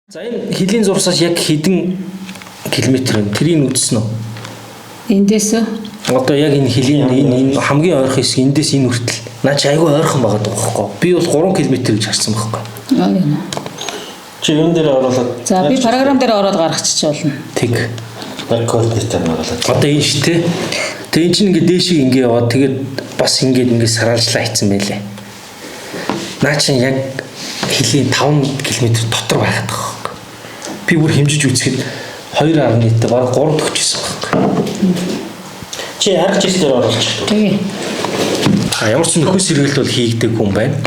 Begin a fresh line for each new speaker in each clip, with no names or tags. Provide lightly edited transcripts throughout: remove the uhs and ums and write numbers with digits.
За энэ хилийн зурсаас яг хэдэн километр вэ? Тэрийг үзсэн үү?
Эндээс
Одоо яг энэ хилийн энэ хамгийн ойрхон хэсэг эндээс энэ хүртэл наа чи айгүй ойрхон байгаа байхгүй. Би бол 3 км гэж харсан байхгүй.
Чи юм дээр оруулаад.
За би програм дээр ороод гаргачих болно.
Тэг.
Координатаар оруулаад.
Одоо энэ шүү дээ. Тэгээ эн чинь ингээд дээшийг ингээд яваад тэгээд бас ингээд сараалжлаа хийцэн байлээ. Наа чи яг хилийн 5 км дотор байгаад байгаа. Би бүр хэмжиж үзэхэд 2.1-тэй баг 3 төгчсөн байхгүй.
Чи аргач дээр оруулчих.
Тэгээ.
Ямар ч нөхөс сэргэлт бол хийгдэг хүн байна.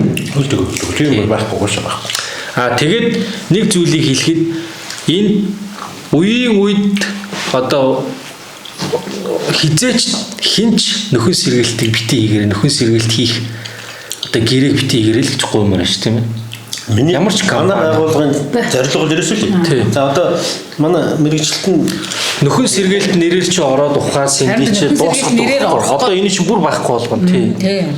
Тийм байхгүй гоошоо байхгүй.
Тэгээд нэг зүйлийг хэлэхэд энэ үеийн үед одоо хизээч хинч нөхөс сэргэлтийг битээ хийгээрэй, нөхөс сэргэлт хийх одоо гэрээг битээ хийгээрэй л гэж гуймаар ш тийм ээ.
Миний ямар ч манай байгууллагын зорилго бол ерөөсөө л. За одоо манай мэрэгчлэлтэн
нөхөн сэргээлт нэрээр чи ороод ухаас эндийчээ дуусгах. Одоо энэ чинь бүр байхгүй болгоно тий.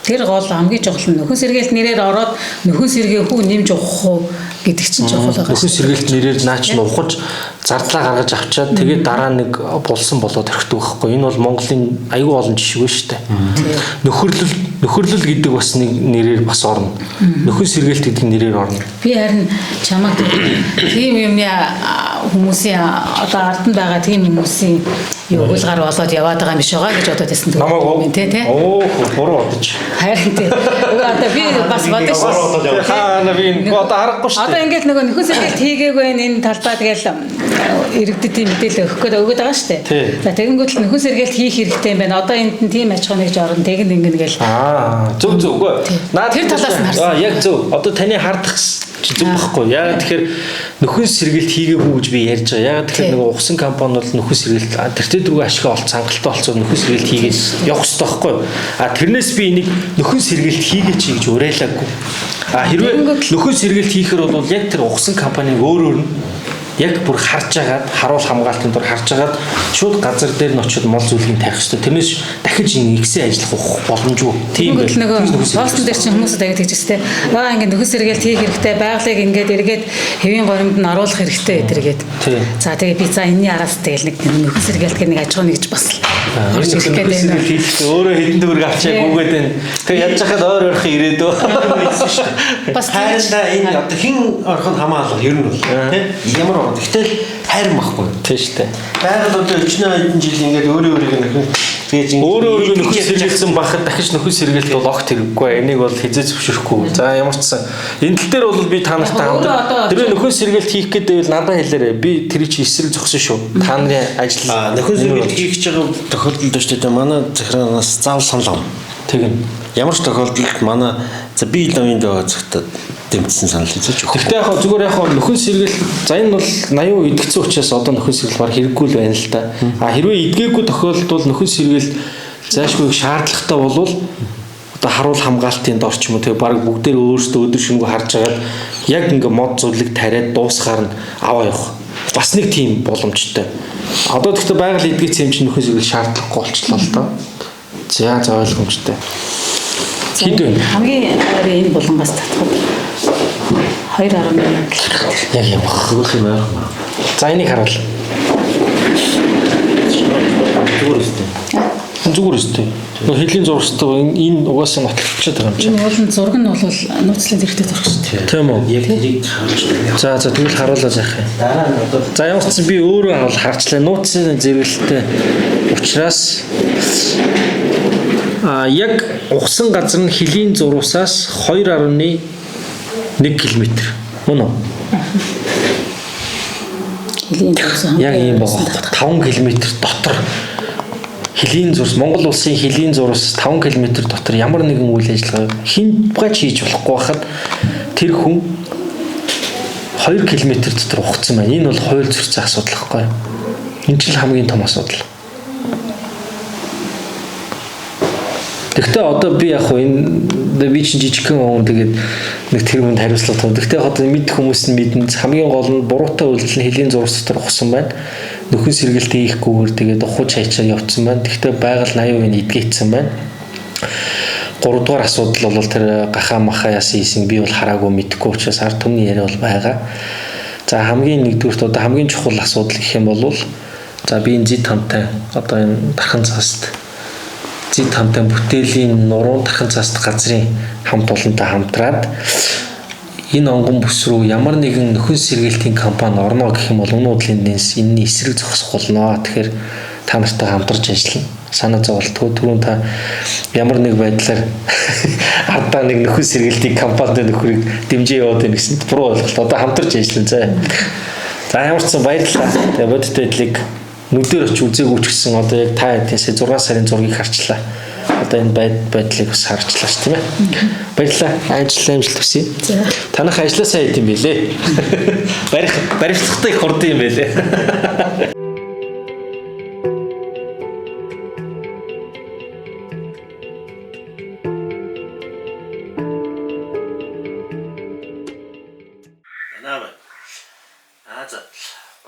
Тэр гол хамгийн чухал нь нөхөн сэргээлт нэрээр ороод нөхөн сэргээ хүү нэмж ухах уу гэдэг чинь чухал байгаа.
Нөхөн сэргээлт нэрээр наач нь ухаж зардлаа гаргаж авчаад тэгээд дараа нэг булсан болоод орхидог байхгүй. Энэ бол Монголын аюул олон жишээ байна шүү дээ. Нөхөрлөл гэдэг бас нэг нэрээр бас орно. Нөхөн сэргээлт гэдэг нэрээр орно.
Би харин чамаг тийм юмны хүмүүсийн одоо арданд байгаа тийм хүмүүсийн өгүүлгаар болоод яваад байгаа юм биш байгаа гэж бодоод байсан
тийм
тий.
Оо буруу бодож.
Харин тий. Одоо би бас бодож
байна. Хаа би одоо харахгүй шүү дээ.
Одоо ингээд нөгөө нөхөн сэргээлт хийгээгүй энэ талбай тэгэл иргэдэд мэдээлэл өгöd байгаа шүү дээ. За тэгэнгүүт л нөхөн сэргээлт хийх хэрэгтэй юм байна. Одоо энд нь тийм аж ахуй нэгж орно. Тэгэнд ингэн гээл.
Зөв үгүй. Наад
тэр талаас нь харсан.
Яг зөв. Одоо таны хардах чи зөв байхгүй. Яг тэгэхээр нөхөн сэргээлт хийгээгүй гэж би ярьж байгаа. Яг тэгэхээр нөгөө ухсан компани бол нөхөн сэргээлт тэртээ дөрөв ашиг олц хангалттай олцоод нөхөн сэргээлт хийгээд явах хэрэгтэй байхгүй. Тэрнээс би энийг нөхөн сэргээлт хийгээч гэж уриалаагүй. Хэрвээ нөхөн сэргээлт хийхээр бол яг тэр ухсан компани өөр нь яг бүр харж агаад харуул хамгаалтын дор харж агаад шууд газар дээр нь очиод мол зүйлийг тавих хэрэгтэй. Тэрнээс дахиж ингэсэн ажиллах боломжгүй.
Тийм л нөгөө поостн дээр чинь хүмүүс тавьдаг гэж тест. Ингээд нөхөс сэргээлт хийх хэрэгтэй, байгалыг ингээд эргээд хэвийн горимд нь оруулах хэрэгтэй гэдэргээд. За тэгээ би за энэний араас тэгэл нэг нөхөс сэргээлт гэх нэг аж ахуй нэгж бас л.
Нөхөс сэргээлт хийхдээ өөрөө хэдэн төгрөг авчааг үгээд байна. Тэгээ яаж хахад ойрхон ирээдөө.
Бас хайраа энэ одоо хин орхон хамаалал ер нь бол тийм ямар Тэгтэл хайр махгүй.
Тийм шүү дээ.
Байгаль одоо 40 жил ингээд өөрөөрөө нөхөн тэгэж
өөрөөрөө нөхөн сэргээлсэн бахад дахиж нөхөн сэргээлт бол огт хэрэггүй. Энийг бол хизээ зөвшөөрөхгүй. За ямар ч сан энэ тал дээр бол би та нартай хамт тэр нөхөн сэргээлт хийх гэдэг бол надад хэлээрэй. Би тэр чи эсрэг зогсон шүү. Та нарын ажил
нөхөн сэргээлт хийх гэж байгаа тохиолдолд шүү дээ. Манай захиранаас заавал санал авна.
Тэгнь.
Ямар ч тохиолдолд манай за би л энэ дөө зөвхөн дэмжсэн санал хийж өгөх.
Гэхдээ яг зүгээр яг нөхөн сэргээл за энэ бол 80% идэгцэн учраас одоо нөхөн сэргээл баг хэрэггүй л байна л да. Хэрвээ идгээгүй тохиолдолд нөхөн сэргээл заашгүй шаардлагатай болвол одоо харуул хамгаалтын дор ч юм уу тэгээ баг бүгдээр өөрсдөө өдөр шөнөгүй харж агаад яг ингээ мод зүйлэг тариад дуусгаар нь аваа явах. Бас нэг тийм боломжтой. Одоо гэхдээ байгаль идгээц юм чинь нөхөн сэргээл шаардлагагүй болчихлоо л доо. За ойлгомжтой.
Хамгийн энэ булангаас татхад 2.1 км.
Яг явах юм аа. За энийг харуул. Зүгээр өстэй. Нөгөө хилийн зурстай энэ угаасаа нотлогдчиход байгаа юм чинь.
Энэ уулын зураг нь бол нууцлын зэрэгтэй зураг шүү дээ.
Тийм үү? Яг тэрийг харуулж. За тэгвэл харуулаа заах юм.
Дараа нь одоо
за ямар ч би өөрөө харчлаа нууцлын зэрэгэлтэй учраас яг ухсан газар нь хилийн зурусаас 2.1 км. Мөн үү?
Хилийн зурус
яг ийм байгаа. 5 км дотор хилийн зурс Монгол улсын хилийн зурус 5 км дотор ямар нэгэн үйл ажиллагаа хинбгач хийж болохгүй хахад тэр хүн 2 км дотор ухсан байна. Энэ бол хууль зөрчсөн асуудал байхгүй юу? Энэ ч л хамгийн том асуудал. Гэхдээ одоо би яг энэ би чинь жижигхэн хүн тэгээд нэг тэр хүнд хариуцлага тоо. Гэхдээ одоо мэдэх хүмүүс нь мэдэн хамгийн гол нь буруутай үйлдэл нь хилийн зурс дотор ухсан байна. Нөхөн сэргэлт хийхгүйгээр тэгээд ухаж хайчаад явцсан байна. Гэхдээ байгаль 80% идгээцсэн байна. 3 дугаар асуудал бол тэр гахаа махаа яасан би бол хараагүй мэдэхгүй учраас ард түмний яриа бол байгаа. За хамгийн нэгдүгürt одоо хамгийн чухал асуудал гэх юм бол за би энэ зид хамтай одоо энэ дархан цааст зид хамтай бүтээлийн нуруу дархан цааст газрын хамт олонтой хамтраад энэ онгон бүс рүү ямар нэгэн нөхөн сэргээлтийн компани орно гэх юм бол өнөө үеийн энэний эсрэг зогсох болно. Тэгэхээр та нартай хамтарч ажиллана. Санаа зовлтгүй түрүүн та ямар нэг байдлаар ардаа нэг нөхөн сэргээлтийн компанид нөхрийг дэмжиж яваад байна гэсэн буруу ойлголт. Одоо хамтарч ажиллана. За ямар ч сан баярлалаа. Тэгээ бодит байдлыг нүдээр очиж үзээгүй ч гэсэн одоо яг та хэдээсээ 6 сарын зургийг харчлаа. Одоо энэ байдлыг бас харчлаа ш тийм ээ. Баярлалаа. Амжилт хүсье. Танах ажлаа сайн хийм билээ. Баримтлахтай их хурдан юм байлээ.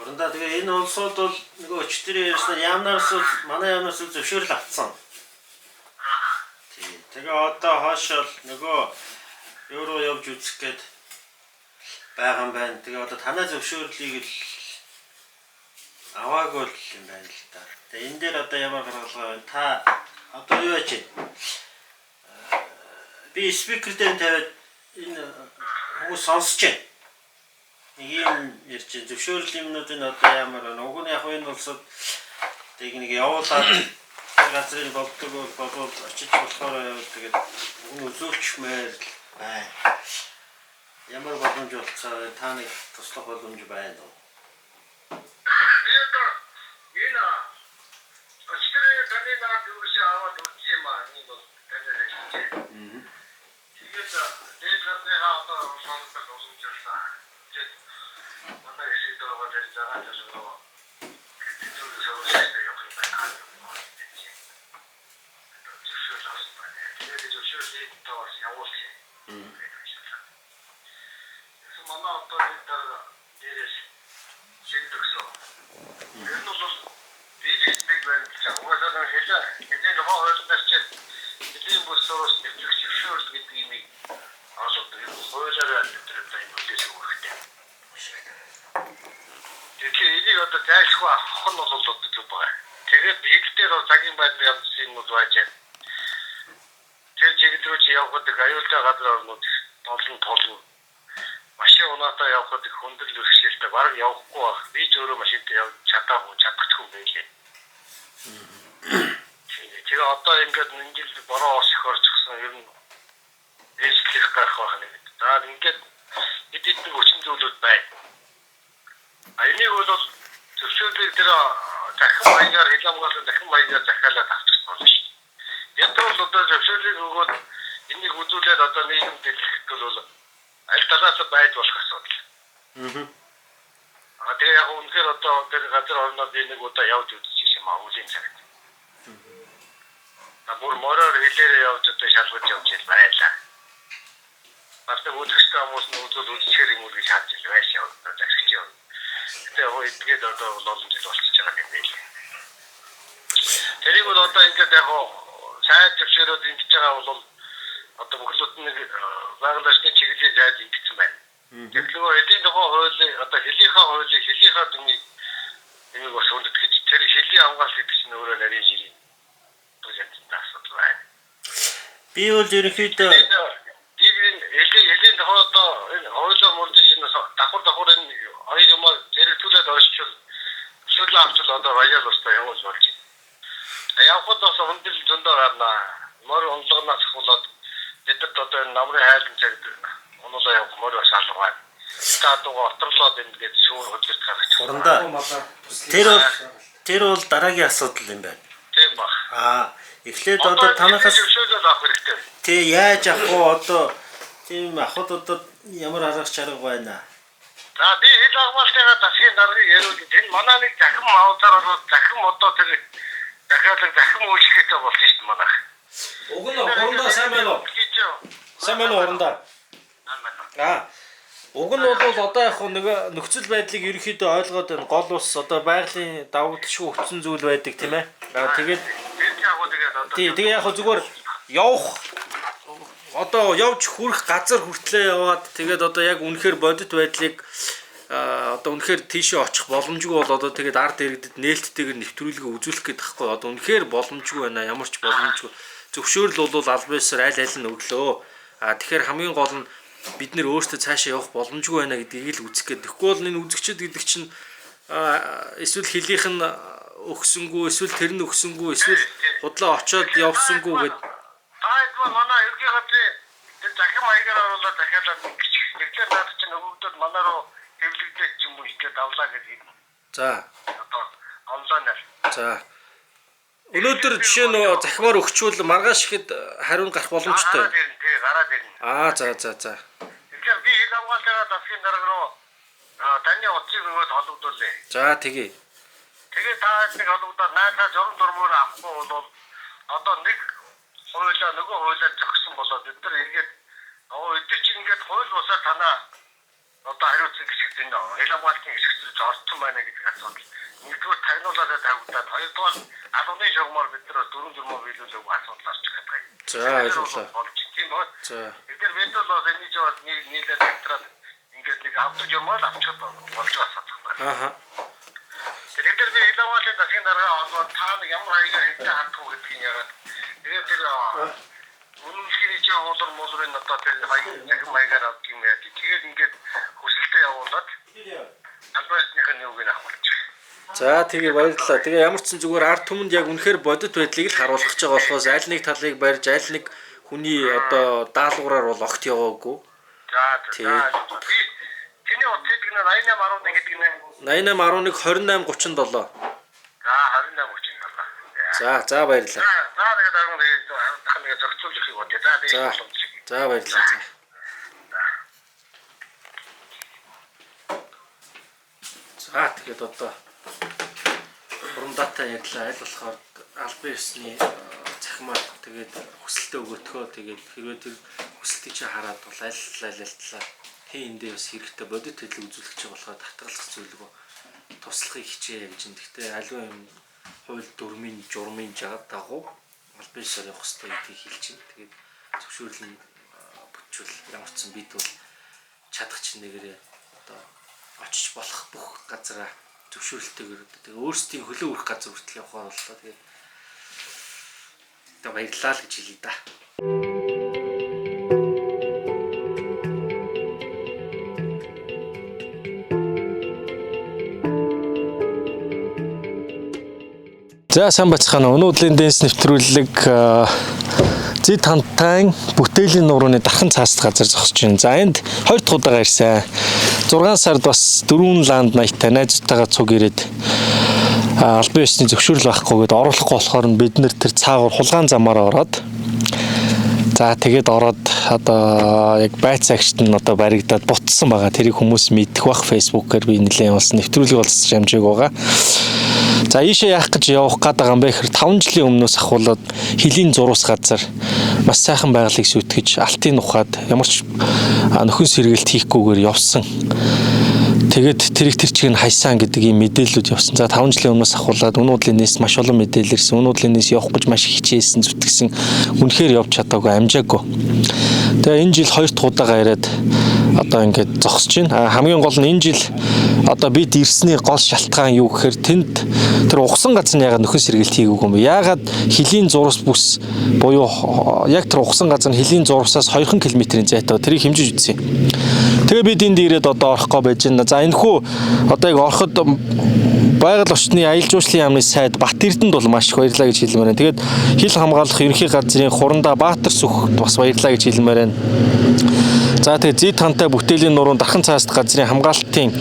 Урандаа тэгээ энэ улсууд бол нөгөө өчтөрийн ярьсан яамнаас манай яамнаас зөвшөөрөл авцсан. Тэгээ одоо хаашаал нөгөө евро явж үзэх гээд байгаа юм байна. Тэгээ одоо танай зөвшөөрлийг л аваагүй юм байна л да. Тэгээ энэ дээр одоо ямар гаргалгаа байна? Та одоо юу яач вэ? Би спикер дээр тавиад энэ хүмүүс сонсож байна. Ийм ярьж зөвшөөрөл юмнуудын одоо ямар байна? Уг нь яг энэ улсад тийг нэг явуулаад газрын болдог бол очиж болохоор тэгээд энэ үзүүлчмээр бай. Ямар боломж болцоо та нэг туслах боломж байна уу?
Би одоо энэ очтэрийн таны наад юуш аваад үзсэн юм аа нэг бол танай хэлсэн. Тэгээд дээдлээ одоо сонсох боломжтой. Манай хэсэгт байгаа зэрэг заагаад зайлшгүй авах нь бол одоо байгаа. Тэгээд хэлдээр цагийн байдлаар явуулсан юм уу байж. Тэр чиглэл рүү чи явхад аюултай газар орнууд толно. Машин унаатай явхад их хөндрөл өргөжлөлтэй бараг явахгүй баг. Би ч өөрөө машинтай явж чадахгүй байлээ. Тэгээ одоо ингээд ингээл бороо осох орчихсон ер нь эсэх гарах байна. За ингээд эдгээр хүчин зүйлүүд байна. Энийг бол зөвшөөрлийг тэр дахин маягаар хэлэмгээс дахин маягаар захиалаад авчих болно шүү дээ. Яг бол одоо зөвшөөрлийг өгөөд энийг үзүүлээд одоо нийгэм дэлгэхэд бол аль талаас байж болох асуудал. Тэгээ яг үнэхээр одоо тэр газар орноо би нэг удаа явж үзчихсэн юм аа үлийн цагт. Бүр мороор хэлээрээ явж одоо шалгаж явж байлаа. Бас нэг үзэгчтэй хүмүүс нь үзчихэр юм уу гэж харж байш яваа захиж яваа. Тэгээ эдгээд одоо олон жил болчихж байгаа юм байна. Тэрийг бол одоо ингээд яг сайд зөвшөөрөөд ингэж байгаа бол одоо бүхлөд нэг байгууллагын чиглэлийн зайд ингэсэн байна. Тэгэхээр эдийн тухай хуулийн одоо хэлийнхаа дүнийг энийг бас үндэт гэж тэр хэлний хамгаалалт гэдэг чинь өөрөө нарийн жирийн projektтай асуудал байна.
Би бол ерөнхийдөө
элийн тухай одоо энэ хуулийн мөрдөж энэ давхар энэ хоёр юм зэрэгтүүлээд оршил шүлээ авчил одоо баяр устай явуулж болж байна. Явхад бас хүндэл зөндөө гарна. Мөр онцгоноос болоод тэдэд одоо энэ намрын хайлын цагт онулаа явах мөр бас алга байна. Та одоо оторлоод ингээд шүүр хөдөлгөж гаргаж.
Урандаа. Тэр бол дараагийн асуудал юм байна.
Тийм ба.
Эхлээд одоо танахаас
зөвшөөрөл авах хэрэгтэй.
Тэ яаж авах вэ одоо тийм авахд одоо ямар арга чарга байна?
За би хэл агуулгын засгийн даргыг яриул. Энэ манай нэг захин маузаар болоод захин одоо тэр дахиад захин үйлчлэхтэй болсон шүү дээ манайх.
Уг нь урандаа сайн байна уу? Сайн байна уу урандаа? Уг нь бол одоо яг нэг нөхцөл байдлыг ерөнхийдөө ойлгоод байна. Гол ус одоо байгалийн давуу тал өгцөн зүйл байдаг тийм ээ. Тэгээд тэгээ яг зүгээр явах одоо явж хүрэх газар хүртлээ яваад тэгээд одоо яг үнэхээр бодит байдлыг
одоо үнэхээр тийшээ очих боломжгүй бол одоо тэгээд ард иргэдэд нээлттэйгээр нэвтрүүлгээ үзүүлэх гэдэг байхгүй одоо үнэхээр боломжгүй байна ямар ч боломжгүй зөвшөөрөл бол аль биесээр аль нь өглөө тэгэхээр хамгийн гол нь бид нэр өөрсдөө цаашаа явах боломжгүй байна гэдгийг л үзэх гээд тэгэхгүй бол энэ үзэгчд гэдэг чинь эсвэл хэлийнх нь өгсөнгүү эсвэл тэр нь өгсөнгүү эсвэл худлаа очоод явсангүү гэдэг
таадвал манай ерхий газрын тэр захим маягаар оруулаад дахиад тэгэхээр наад чинь өгөгдөд манай руу хэвлэгдэж юм уу ихэд авлаа гэдэг.
За.
Одоо онлайнаар.
За. Өнөөдөр жишээ нь захимаар өгчвөл маргааш ихэд хариу гарах боломжтой.
Гараад ирнэ.
За.
Тэгэхээр би хэл авгаалгаа засгийн дарга руу таны утсыг өгөөд холбогдуулъя.
За тэгээ.
Тэгээ та нэг холбогдоод наадаа зураг дурмаар авахгүй бол одоо нэг хойлоо нөгөө хойлоо зогсон болоод бид нар эргээд өдөр чинь ингээд хууль бусаа танаа одоо хариуцсан гişгт энэ хэл авгаалтын гişгт орсон байна гэдэг асуудал. Нэгдүгээр тагнуулаад тавигдаад хоёрдугаар албаны шугамар бид нар дөрөв журмаар биелүүлэх асуудал гарч ирэх гэдэг.
За ойлголоо.
Тийм үү?
За.
Тэгэхээр бид бол энэ жоод нийлээд хэвтраад ингээд нэг автожурмаар авчихад болж байгаа.
Ааха.
Тэгэхээр би хэл авгаалтын засгийн дарга олоод та нэг ямар хаягаар хэвтэ хандах уу гэдгийг яагаад тэгээд тэр үнэмшгийн чинь хуулар муулрын одоо тэр маягаар авдаг юм яа. Тэгээд ингээд хүсэлтэд явуулаад албаасныхын юуг нь авах.
За тэгээ баярлалаа. Тэгээ ямар ч сан зүгээр ард түмэнд яг үнэхээр бодит байдлыг л харуулах гэж байгаа болохоос аль нэг талыг барьж аль нэг хүний одоо даалгавраар бол огт яваагүй.
За. Чиний утсыг гэнэ 8811 гэдэг нэ.
8811 2837.
За 2837.
За баярлалаа.
За тэгээд арга нэг зохицуулахыг бодъё.
За баярлалаа. За тэгээд одоо урандаатай ярьлаа аль болохоор албан ёсны захимаар тэгээд хүсэлтээ өгөөтгөө тэгээд хэрвээ тэр хүсэлтийг чи хараад бол аль хэн эндээ бас хэрэгтэй бодит хэлийг үзүүлэх гэж болохоор татгалзах зүйлгүй туслахыг хичээе гэж юм. Гэхдээ аливаа юм хууль дүрмийн журмын жагаад дагуу албан ёсоор явах хэрэгтэй гэдгийг хэлж байна. Тэгээд зөвшөөрөл нь бүтчүүл ямар ч сан бид бол чадах чинь нэгээрээ одоо очиж болох бүх газараа зөвшөөрөлтэйгээр тэгээ өөрсдийн хөлөө өрөх газар хүртэл явахаа боллоо. Тэгээд одоо баярлалаа л гэж хэлье да. За сайн бацгаана. Өнөө өдрийн дэнс нэвтрүүлэг Зид хамтан бүтээлийн нурууны дархан цаасд газар зогсож байна. За энд 2 дахь удаага ирсэн. 6 сард бас 4 ланд наяттай найзуудтайгаа цуг ирээд албан ёсны зөвшөөрөл байхгүйгээд оруулахгүй болохоор бид нэр тэр цаагаар хулгаан замаараа ороод за тэгээд ороод одоо яг байц агшд нь одоо баригдаад бутсан байгаа. Тэрийг хүмүүс мэдэх бах фэйсбүүкээр би нэлээд болсон нэвтрүүлэг болсон хэмжээг байгаа. За ийшээ яах гэж явах гээд байгаа юм бэ гэхээр 5 жилийн өмнөөс ахуулаад хилийн зурус газар маш сайхан байгалыг сүйтгэж алтын ухаад ямар ч нөхөн сэргэлт хийхгүйгээр явсан. Тэгээд тэр чиг нь хайсан гэдэг ийм мэдээлэлүүд явсан. За 5 жилийн өмнөөс ахуулаад өнөөдрийн нийс маш олон мэдээлэл ирсэн. Өнөөдрийн нийс явах гэж маш хичээсэн, зүтгэсэн. Үнэхээр явж чадаагүй, амжаагүй. Тэгээ энэ жил 2 дахь удаага ирээд одоо ингээд зогсож байна. Хамгийн гол нь энэ жил одоо бид ирсний гол шалтгаан юу гэхээр тэнд тэр ухсан газар нь ягаад нөхөн сэргэлт хийгээгүй юм бэ? Ягаад хилийн зурус бүс буюу яг тэр ухсан газар нь хилийн зурусаас 2 км-ийн зайтай тэрийг хэмжиж үзье. Тэгээ бид энд ирээд одоо орохгүй байж байна. За энэхүү одоо яг ороход байгаль орчны аялал жуулчлалын яамны сайд Бат Эрдэнэд бол маш их баярлалаа гэж хэлмээр байна. Тэгээд хил хамгаалах ерөнхий газрын Хурандаа Баатар сүхт бас баярлалаа гэж хэлмээр байна. За тэгээд Зид хамтаа бүтээлийн нуруунд дархан цаасд газрын хамгаалтын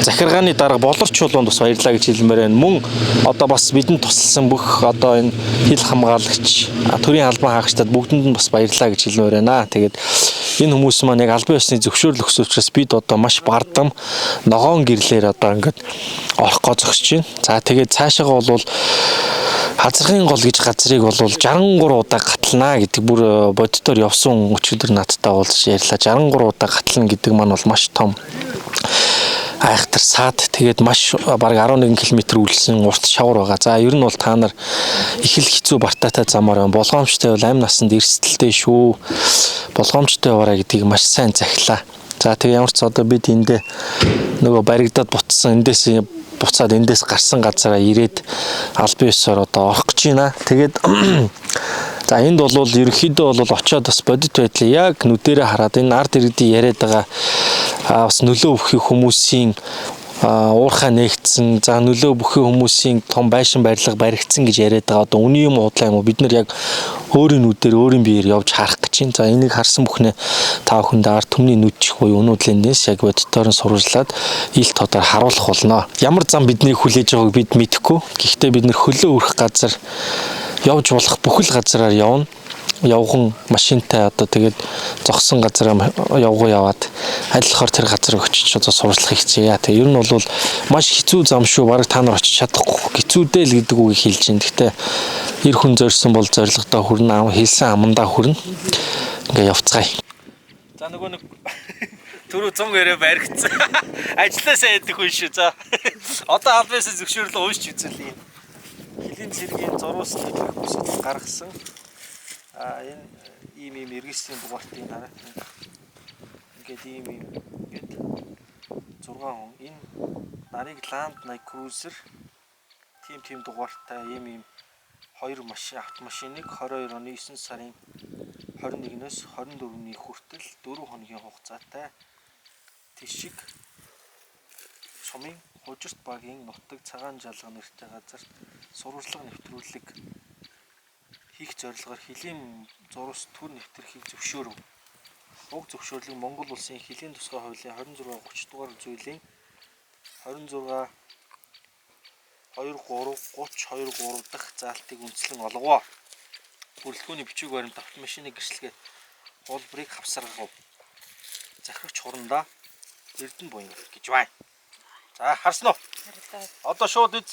захиргааны дарга Болорч чулуунд бас баярлалаа гэж хэлмээр байна. Мөн одоо бас бидэнд тусалсан бүх одоо энэ хил хамгаалагч төрийн албан хаагчдад бүгдэнд нь бас баярлалаа гэж хэлмээр байна. Тэгээд энэ хүмүүс маань яг албан ёсны зөвшөөрөл өгсөн учраас бид одоо маш бардам ногоон гэрлээр одоо ингээд орох гоо зогсож байна. За тэгээд цаашаага бол Хазрын гол гэж газрыг бол 63 удаа гатлана гэдэг бүр боддоор явсан өчигдөр надтай уулзаж ярьлаа. 63 удаа гатлана гэдэг маань бол маш том айхтар саад тэгээд маш бараг 11 км үргэлжлэн урт шавар байгаа. За ер нь бол та нар их л хэцүү бартаатай замаар байна. Болгоомжтой бол амь насанд эрсдэлтэй шүү. Болгоомжтой яваарай гэдгийг маш сайн захилаа. За тэгээ ямар ч одоо бид эндээ нөгөө баригдаад бутсан эндээс буцаад эндээс гарсан газараа ирээд албан ёсоор одоо орох гэж байна. Тэгээд за энд бол ерөнхийдөө бол очиод бас бодит байдлаа яг нүдэрээ хараад энэ ард иргэдийн яриад байгаа бас нөлөө өгөх хүмүүсийн уурхаа нээгдсэн за нөлөө бүхий хүмүүсийн том байшин барилга баригдсан гэж яриад байгаа. Одоо үний юм уудлаа юм уу? Бид нар яг өөрийн нүдээр өөрийн биеэр явж харах гэж байна. За энийг харсан бүхнээ та бүхэндээ ард түмний нүдчих буюу өнөөдрийн дэс яг бодитоор нь сурвалжлаад ил тодор харуулах болно. Ямар зам биднийг хүлээж байгааг бид мэдэхгүй. Гэхдээ бид нэр хөлөө өрөх газар явж болох бүхэл газараар явна. Явган машинтай одоо тэгээд зогсон газараа яваад айлхаар тэр газар өгчиж одоо сурвалжлах хийцгээе. Тэгээ ер нь бол маш хэцүү зам шүү. Бараг та нар очиж чадахгүй. Хэцүүдээ л гэдэг үгийг хэлж байна. Гэхдээ эр хүн зорьсон бол зорилгодоо хүрнэ, хэлсэн амандаа хүрнэ. Ингээ явцгаая. За нөгөө нэг түрүү 100 гэрээ баригдсан. Ажилласаа яддаг хүн шүү. За одоо албаасаа зөвшөөрлөө уушч үзүүлээ. Хилийн цэргийн зурвалсны хүсэл гаргасан. Энэ ийм эргэсийн дугаартыг хараад ингээд ийм ингээд 6 хүн энэ нарыг Land Cruiser тийм дугаартай ийм 2 автомашиныг 22 оны 9 сарын 21-өөс 24-ний хүртэл 4 хоногийн хугацаатай Тишиг сумын Хужирт багийн нутаг Цагаан Жалга нэртэй газар сурвалжлага нэвтрүүлэг хийх зорилгоор хилийн зурвас төр нэвтрэхийг зөвшөөрөв. Уг зөвшөөрлийг Монгол улсын хилийн тусгай хуулийн 26-30 дугаар зүйлийн 26 23 дахь заалтыг үндэслэн олгоо. Бүрэлдэхүүний бичиг баримт автомашины гэрчлэгээ хуулбарыг хавсаргав. Захирагч хурандаа Эрдэнэ буян гэж байна. За харсан уу? Одоо шууд үз.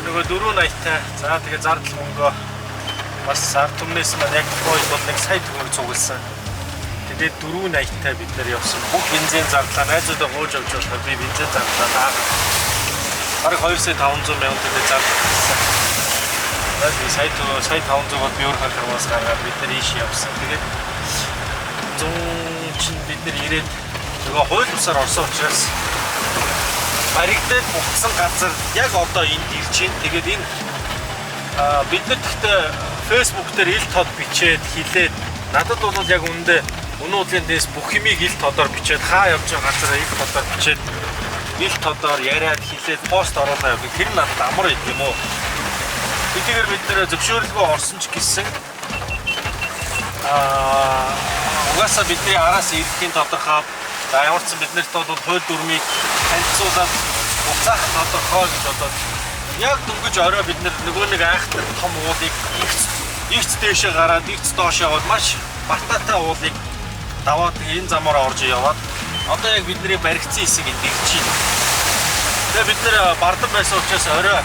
Нөгөө 480-тай. За тэгээ зардал мөнгө бас ард түмнээс маань яг гой бол 1 сая төгрөг цугласан. Тэгээд 480-тай бид нар явсан. Бүх бензин зардлаа найзуудаа гоож авч болохоор би бензин зардлаа даа. Бараг 2 сая 500 мянган төгрөг зардалсан. Тэгээд сая 500-аар би өөр харахаас гаргаад бид нар ийш явсан. Тэгээд 100 чинь бид нар ирээд нөгөө хууль бусаар орсон учраас баригдаад буцсан газар яг одоо энд ирж байна. Тэгээд энэ биднэрт гэхдээ Facebook дээр ил тод бичээд хэлээд надад бол яг үүндээ өнөөдрийн дэс бүх юмыг ил тодоор бичээд хаа явж байгаа газараа ил тодоор бичээд ил тодоор яриад хэлээд пост оруулаа явах. Тэр надад амар байд юм уу? Тэгээр бид нэр зөвшөөрлөгөө орсон ч гэсэн угаасаа бидний араас ирэхийн тодорхой. За ямар ч бид нарт бол хууль дүрмийг танилцуулаад уцаах тодорхой гэж бодоод яг дөнгөж орой бид нөгөө нэг айхтар том уулыг игц дээшээ гараад игц доош яваад маш бартаатай уулыг даваад энэ замаараа орж яваад одоо яг бидний баригдсан хэсэг энд ирж байна. Тэгээ бид нэр бардам байсан учраас орой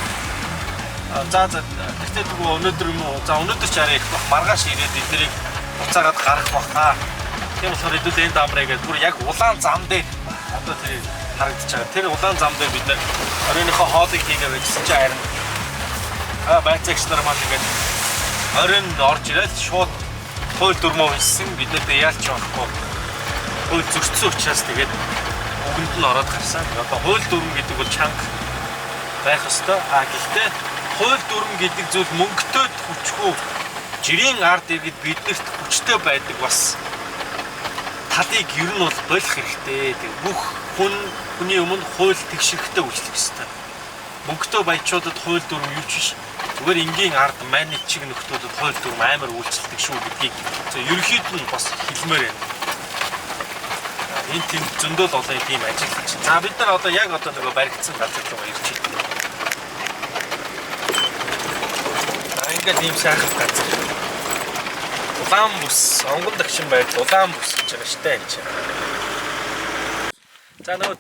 За тэгтээ дгөө өнөөдөр юм уу? За өнөөдөр ч арай их маргааш ирээд эднийг буцаагаад гарах бахаа. Тийм болохоор хэдүүл энэ дамраа гэдэг бүр яг улаан зам дээр одоо тэр харагдаж байгаа. Тэр улаан зам дээр бид оройныхоо хоолыг хийгээ байсан чинь харин байцаагч нар маань ингээд оройнд орж ирээд шууд хууль дүрмөө хийсэн. Бид нэрээ яалч байхгүй. Хууль зөрчсөн учраас тэгээд үгэнд нь ороод гарсан. Одоо хууль дүрм гэдэг бол чанга байх ёстой. Гэхдээ хууль дүрм гэдэг зүйл мөнгөтэй хүчгүй жирийн ард иргэд биднэрт хүчтэй байдаг бас талыг ер нь бол болох хэрэгтэй. Тэг бүх хүний өмнө хууль тэгшэрхтэй үйлчлэх ёстой. Мөнгөтэй баячуудад хууль дүрм юу ч биш. Зүгээр энгийн ард майны чиг нөхдүүдэд хууль дүрм амар үйлчлдэг шүү гэдгийг ерөнхийд нь бас хэлмээр байна. Энэ тийм зөндөл олон тийм ажил хийж. За бид нар одоо яг одоо нөгөө баригдсан газар руу ирж байна. Ингээд ийм сайхан газар. Улаан бүс, онгон дагшин байдал улаан бүс гэж байгаа штэ энэ чинь. За нөгөө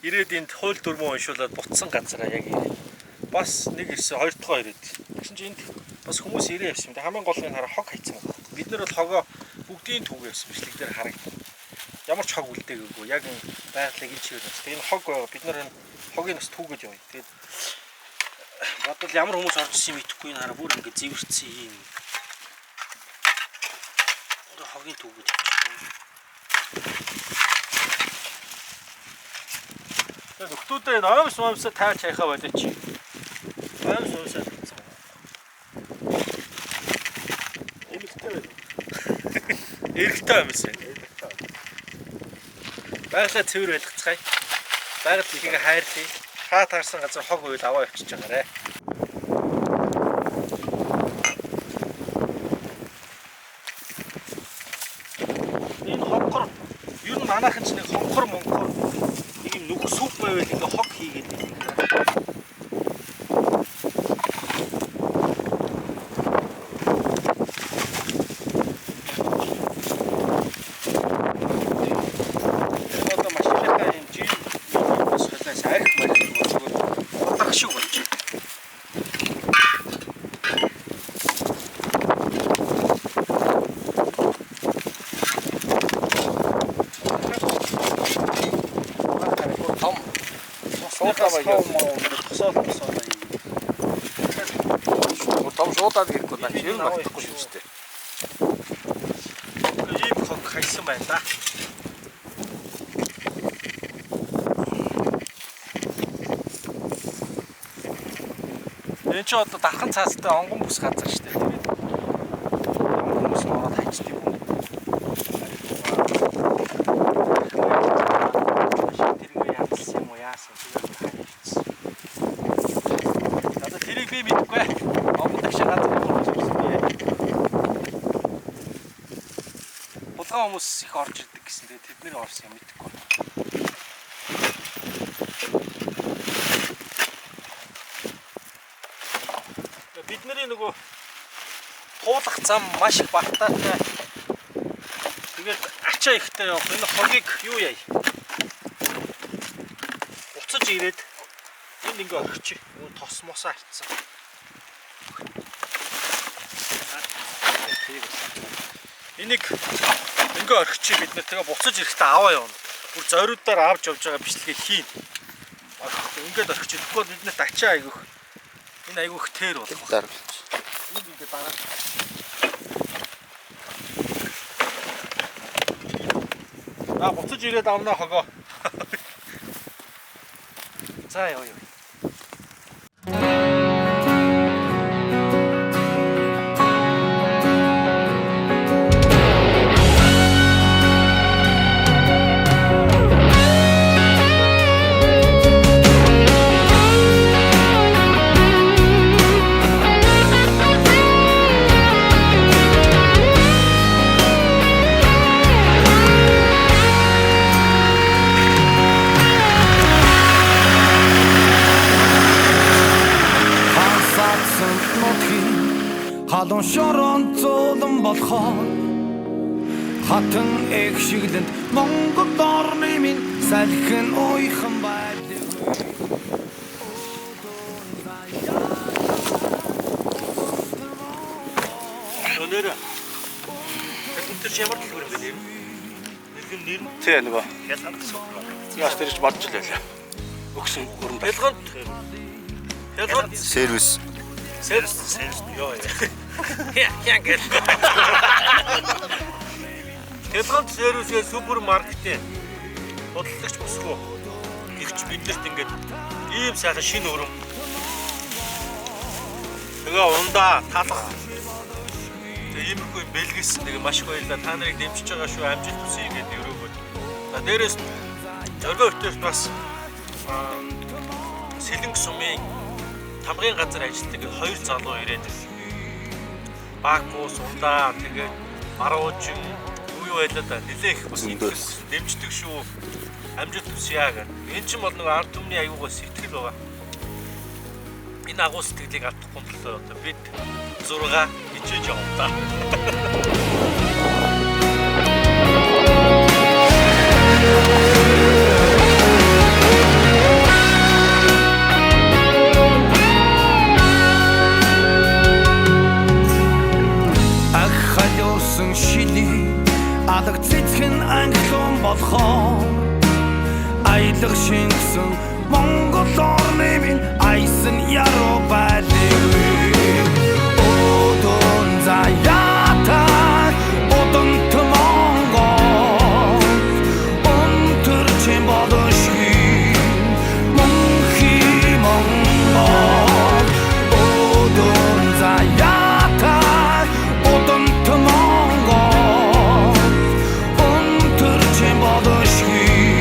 190-д энд хууль дүрмөө уншуулад бутсан газараа яг ирээ. Бас нэг ирсэн, хоёр дахь ирээд. Тэгсэн чинь энд бас хүмүүс ирээ явсан. Хамгийн гол нь хараа хог хайцсан байна. Бид нар бол хогоо бүгдийн түүгээ явсан бичлэг дээр харагдана. Ямар ч хог үлдээгээгүй. Яг энэ байгалыг энэ чигээр бас. Энэ хог бид нар энэ хогийг бас түүгэж явъя. Тэгээд бодвол ямар хүмүүс орж ирсэн мэдэхгүй энэ хараа бүр ингэ зэвэрцсэн юм. Одоо хогийн түүгэж явчихсан. Тэгээд өхтүүдээ ноомс тааж хайхаа болооч. Ноомс хийсэн. Эмэгтэй байна. Эрэгтэй юм шиг. Байгалаа цэвэр байлгацгаая. Байгаль ихийг хайрлая. Хаа таарсан газар хог уйл аваа явчихж байгаарэ. Энэ хонхор ер нь манайхан ч нэг хонхор монхор нэг юм нүх сүп байвал ингээ хог хийгээд байдаг.
Шуудаад ирэхгүй наа чи юу болохгүй юм шүү дээ.
Ийм хог хайсан байна да. Энэ ч одоо дархан цаастай онгон бүс газар шүү дээ. Тэгээд хүмүүс ороод хайчдаг юм. Тэрийг яатсан юм уу яасан тэгээд хайчихсан. Одоо тэрийг би мэдэхгүй. Хүмүүс их орж ирдэг гэсэн. Тэгээд тэдний орсон юм мэдэхгүй. Бидний нөгөө хуулах зам маш их багтаатай. Тэгээд ачаа ихтэй явах. Энэ хогийг юу яа? Уцаж ирээд энд ингээ орчих. Тос мосоо харцсан. Энийг ингээ орчих бид нэ тэгээ буцаж ирэхдээ аваа явна. Бүр зориудаар авч явж байгаа бичлэгийг хийн. Ингээд орчих. Тэгэхгүй биднэрт ачаа айгүйх. Энэ айгүйх тэр болох. Энд ингээ дараа. Буцаж ирээд авнаа хогоо. За яа.
Халуун шорон зулан болохоор хатан их шиглэнд Монгол орны минь салхин уйхан байдаг.
нэрэ. Тэр ямар гэх юм бэ нэр? Нэр нь
Тэ нөгөө.
хялганд.
Яаш тэрч бодж л байлаа. Өгсөн өрн
Хялганд. Хялганд
сервис.
Сервис ёо. Яа гэл. Хялганд сервисээ супермаркетээ бодлогч босгоо. Гэгч биднэрт ингээд ийм сайхан шинэ өрөм. Тэгээ ундаа талах. Тэгээ иймэрхүү бэлгэлсэн тэгээ маш их баярлалаа. Та нарыг дэмжиж байгаа шүү. Амжилт хүсье гэдэг өрөөгөө. За дээрээс зоргоо өртөөс бас Сэлэнг сумын тамгын газар ажилладаг хоёр залуу ирээд Баакус ундаа тэгээ Маруучин юу байлаа да нэлээх бас дэмждэг шүү. Амжилт хүсье гэх. Энэ ч бол нэг ард түмний аюугаа сэтгэл байгаа. Энэ агуу сэтгэлийг алдахгүй төлөө одоо бид 6 хичээж яваа.
Ах халиусан шили алаг цэцхэн англон болохоор аялах шингэсэн Монгол орны минь айсан яруу байлээ. Одон заяатай одонт Монгол онтөр чин бодошгүй мөнхи Монгол одон заяатай одонт Монгол онтөр чин бодошгүй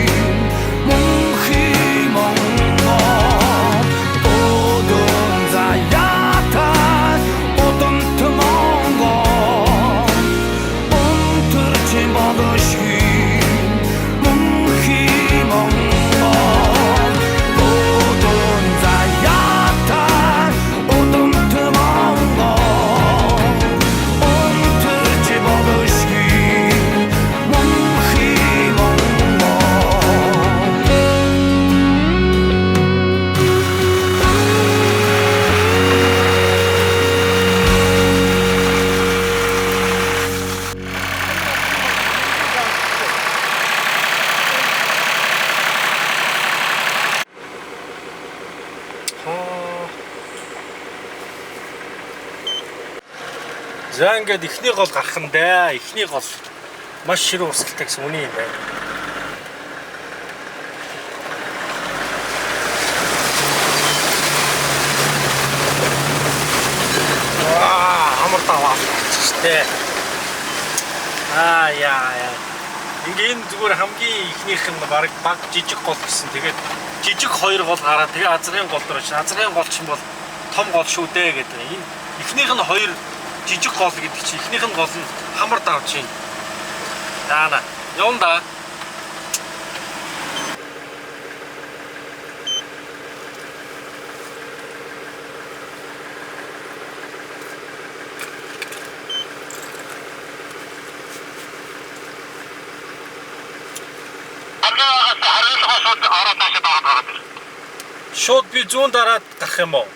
За ингээд ихний гол гарах нь дээ. Ихний гол маш ширүү урсгалтай гэсэн үний юм байна. Амар таваа штэ. Яа. Ингээд энэ зүгээр хамгийн ихнийх нь баг жижиг гол гэсэн. Тэгээд жижиг хоёр гол гараад тэгээ азрын гол дөрөж. Азрын гол чинь бол том гол шүү дээ гэдэг. Энэ ихнийх нь хоёр жижиг гол гэдэг чинь ихнийх нь гол нь хамар давж байна. Яана. Явна. Шууд би зүүн дараад гарах юм уу?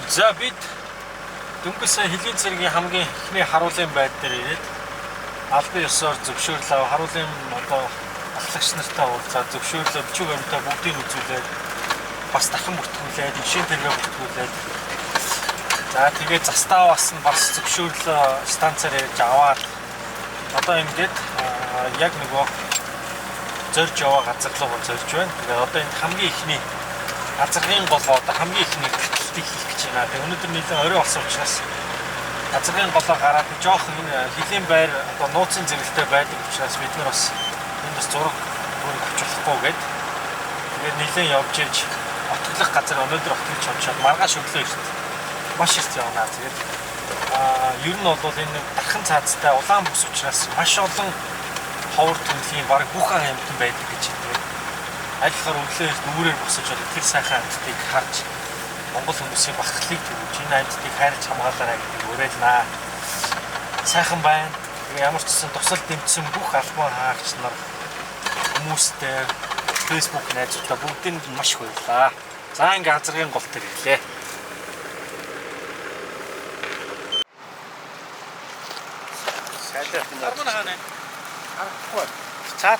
За бид дөнгөж сая Хөлийн цэргийн хамгийн ихний харуулын байд дээр ирээд албан ёсоор зөвшөөрлөө харуулын одоо алхагч нартай уулзаад зөвшөөрлөө бичиг баримтаа бүгдийг үзүүлээд бас дахин бүртгүүлээд ишин тэргээ бүртгүүлээд за тэгээд застаа бас зөвшөөрлөө станцаар ярьж аваад одоо ингээд яг нөгөө зорж яваа газар руу зорж байна. Тэгээд одоо энэ хамгийн ихний газрын голоо одоо хамгийн ихний хэлтийг хийх гэж байна. Тэгээд өнөөдөр нэлээд орой болсон учраас газрын голоо гараад жоох Хөлийн байр одоо нууцын зэрэгтэй байдаг учраас бид нар бас энд бас зураг авч болохгүй гээд тэгээд нэлээд явж иж отглох газар өнөөдөр отглож авчаад маргааш өглөө ирсэн. Маш их явна. Тэгээд ер нь бол энэ дархан цаазтай улаан бүс учраас маш олон ховор төрлийн баг бүх амьтан байдаг гэж байна. Аль болохоор өглөө дүүрээр босож тэр сайхан амьтдыг харж Монгол хүмүүсийн бахархлыг төрүүлж энэ амьтдыг хайрч хамгаалаарай гэдэг уриалнаа. Сайхан байна. Тэгээ ямар ч гэсэн тусал дэмжсэн бүх албан хаагч нар хүмүүстэй
Facebook найзуудаа бүгдэнд маш их баярлалаа. За ингээ азрын гол төр ирлээ. Сайдаа
Арман хаана?
харахгүй. Цаад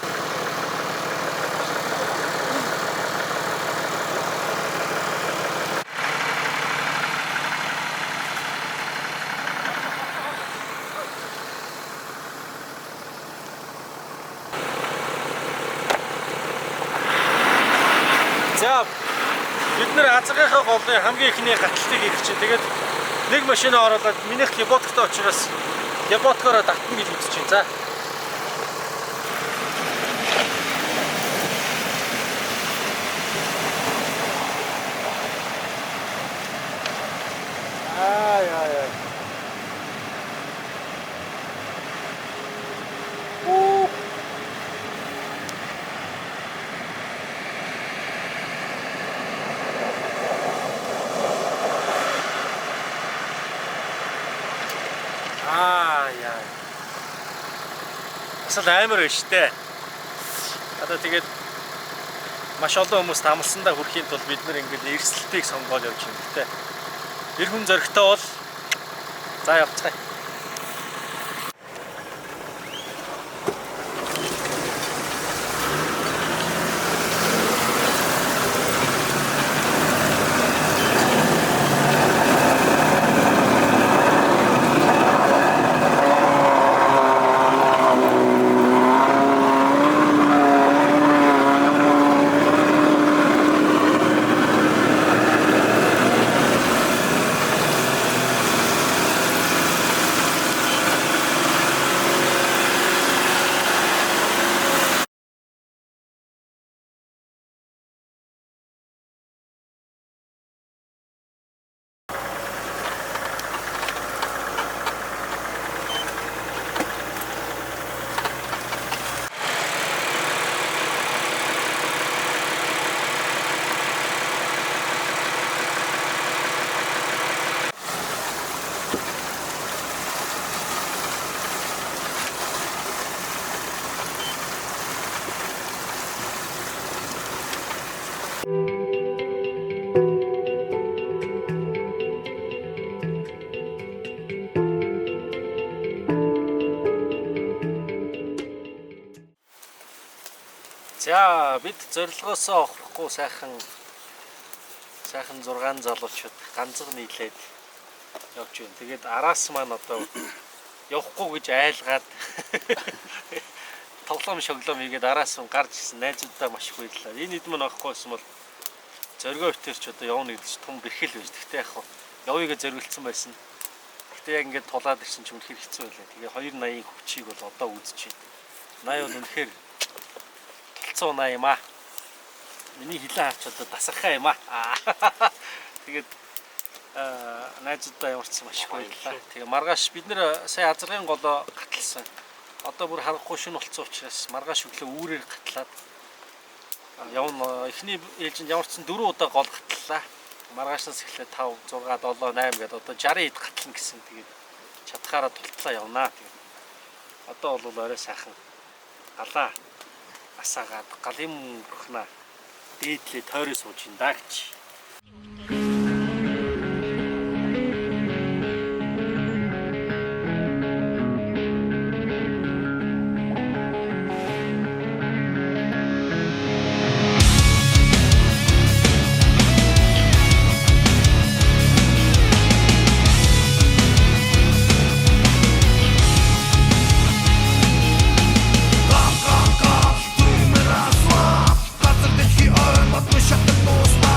За бид нэр азгийнхаа голын хамгийн ихний гаталтыг хийх чинь. Тэгээд нэг машинаа оруулаад минийх яботктой учраас яботкороо татна гэж үзэж чинь. За. Яа. Асал амар байна штэ. Одоо тэгээд маш олон хүмүүст амлсандаа хүрэхийн тулд бид нэр ингээд эрсдэлтийг сонгоод явж байна. Гэтэ эр хүн зөрөгтэй бол за явцгаая. За бид зорилгоосоо охрохгүй сайхан 6 залуучууд ганцхан нийлээд явж байна. Тэгээд араас маань одоо явахгүй гэж айлгаад тоглоом шоглоом хийгээд араас нь гарч ирсэн найзуудаа маш их баярлалаа. Энэ хэд мань авахгүйсэн бол зоргоо өтөрч одоо явна гэдэг чинь том бэрхэл байж. Гэхдээ яг явъя гэж зориулсан байсан. Гэхдээ яг ингээд тулаад ирсэн ч үнэхээр хэцүү байлаа. Тэгээ 280 хүчийг бол одоо үзэж байна. 80 бол үнэхээр 180 юм аа. Миний хилэн харч одоо дасархаа юм аа. Тэгээд найзуудаа ямарчсан маш их баярлалаа. Тэгээ маргааш бид нэр сая азрын голоо гаталсан. Одоо бүр харахгүй шин болцсон учраас маргааш өглөө үүрээр гатлаад явна. Эхний ээлжинд ямарчсан 4 удаа гол гатлаа. Маргаашнаас эхлээд 5, 6, 7, 8 гэдэг одоо 60 хэд гатлна гэсэн. Тэгээд чадхаараа тултлаа явнаа. Тэгээд одоо бол орой сайхан галаа асаагаад галын мөрхнаа дээдлээ тойроо сууж ин даа гэж.
Газар дэлхий ойр мод шатар дуусна.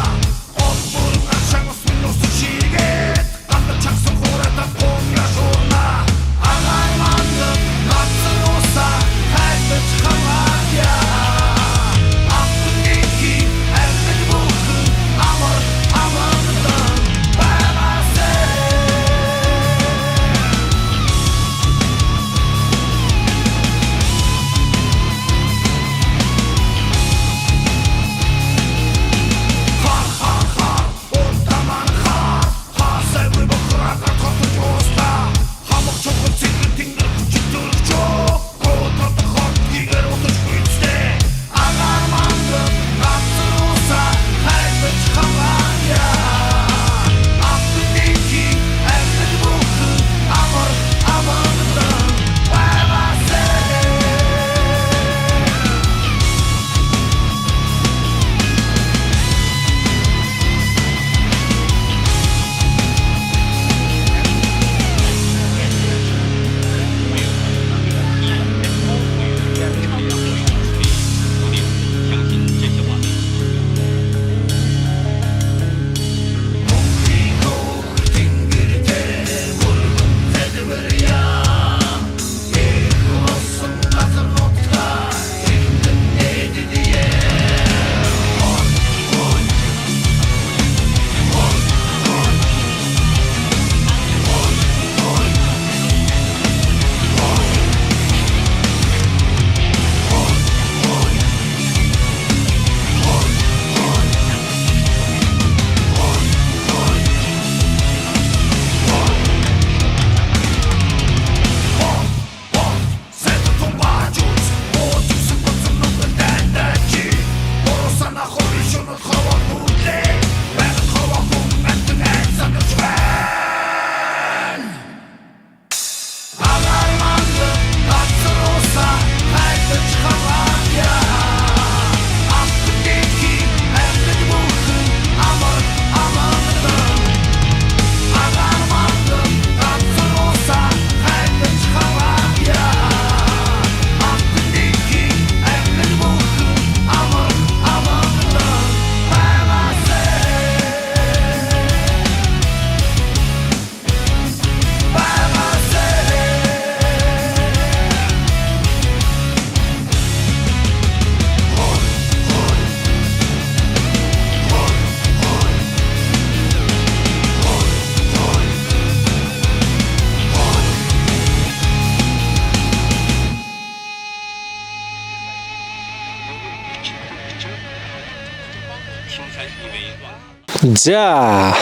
За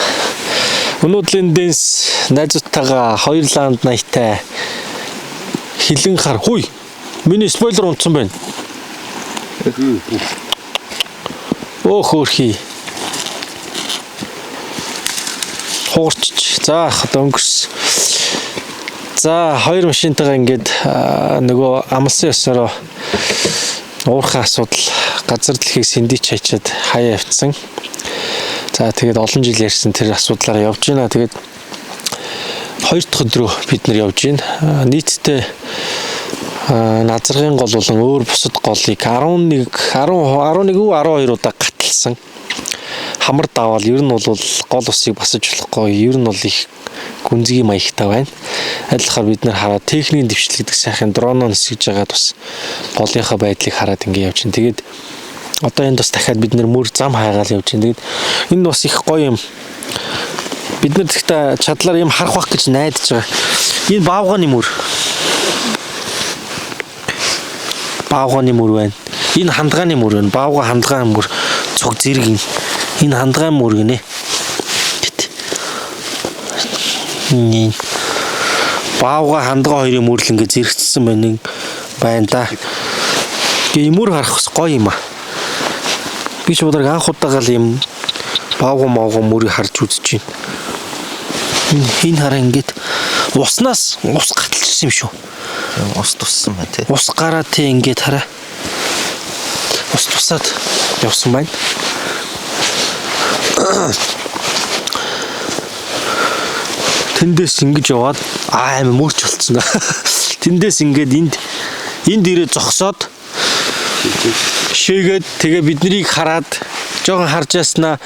өнөөдрийн дэнс найзуудтайгаа хоёр лаунд наягтай хилэн хар хүй миний спойлер унтсан байна. Оо хөөрхий. Хуурч. За одоо өнгөрс. За хоёр машинтайгаа ингээд нөгөө амлсан ёсороо уурхай асуудал газар дэлхийг сэндийч хайчаад хаяа явцсан. За тэгээд олон жил ярьсан тэр асуудлаараа явж байна. Тэгээд хоёр дахь өдрөө бид нар явж байна. Нийтдээ назаргын гол болон өөр бусад голыг 11 12 удаа гаталсан. Хамар даваал ер нь бол гол усыг басаж болохгүй. Ер нь бол их гүнзгий маягтай байна. Адилхаар бид нар хараад техникийн дэвшлэгдэх сайхан дроноо нисгэж байгаад бас голынхаа байдлыг хараад ингэ явж байна. Тэгээд одоо энд бас дахиад бид нэр мөр зам хайгаал явж байна. Тэгээд энэ бас их гоё юм. Бид нар тэгтээ чадлаар юм харах байх гэж найдаж байгаа. Энэ баавганы мөр. Баавганы мөр байна. Энэ хандгааны мөр байна. Баавга хандгааны мөр цог зэрэг юм. Энэ хандгааны мөр гинэ. Баавга хандгаа хоёрын мөрл ингээ зэрэгцсэн байна да. Гээ мөр харах бас гоё юм аа. Би ч удааг анх удаага л юм баавга мөрийг харж үзэж байна. Энэ хараа ингээд уснаас ус гаталчихсан юм шүү. Ус туссан байна тий. Ус гараа тий ингээд хараа. Ус тусаад явсан байна. Тэндээс ингэж яваад амар мөрч болцсон. Тэндээс ингээд энд ирээ зогсоод шээгээд тэгээ биднийг хараад жоохон харж яснаа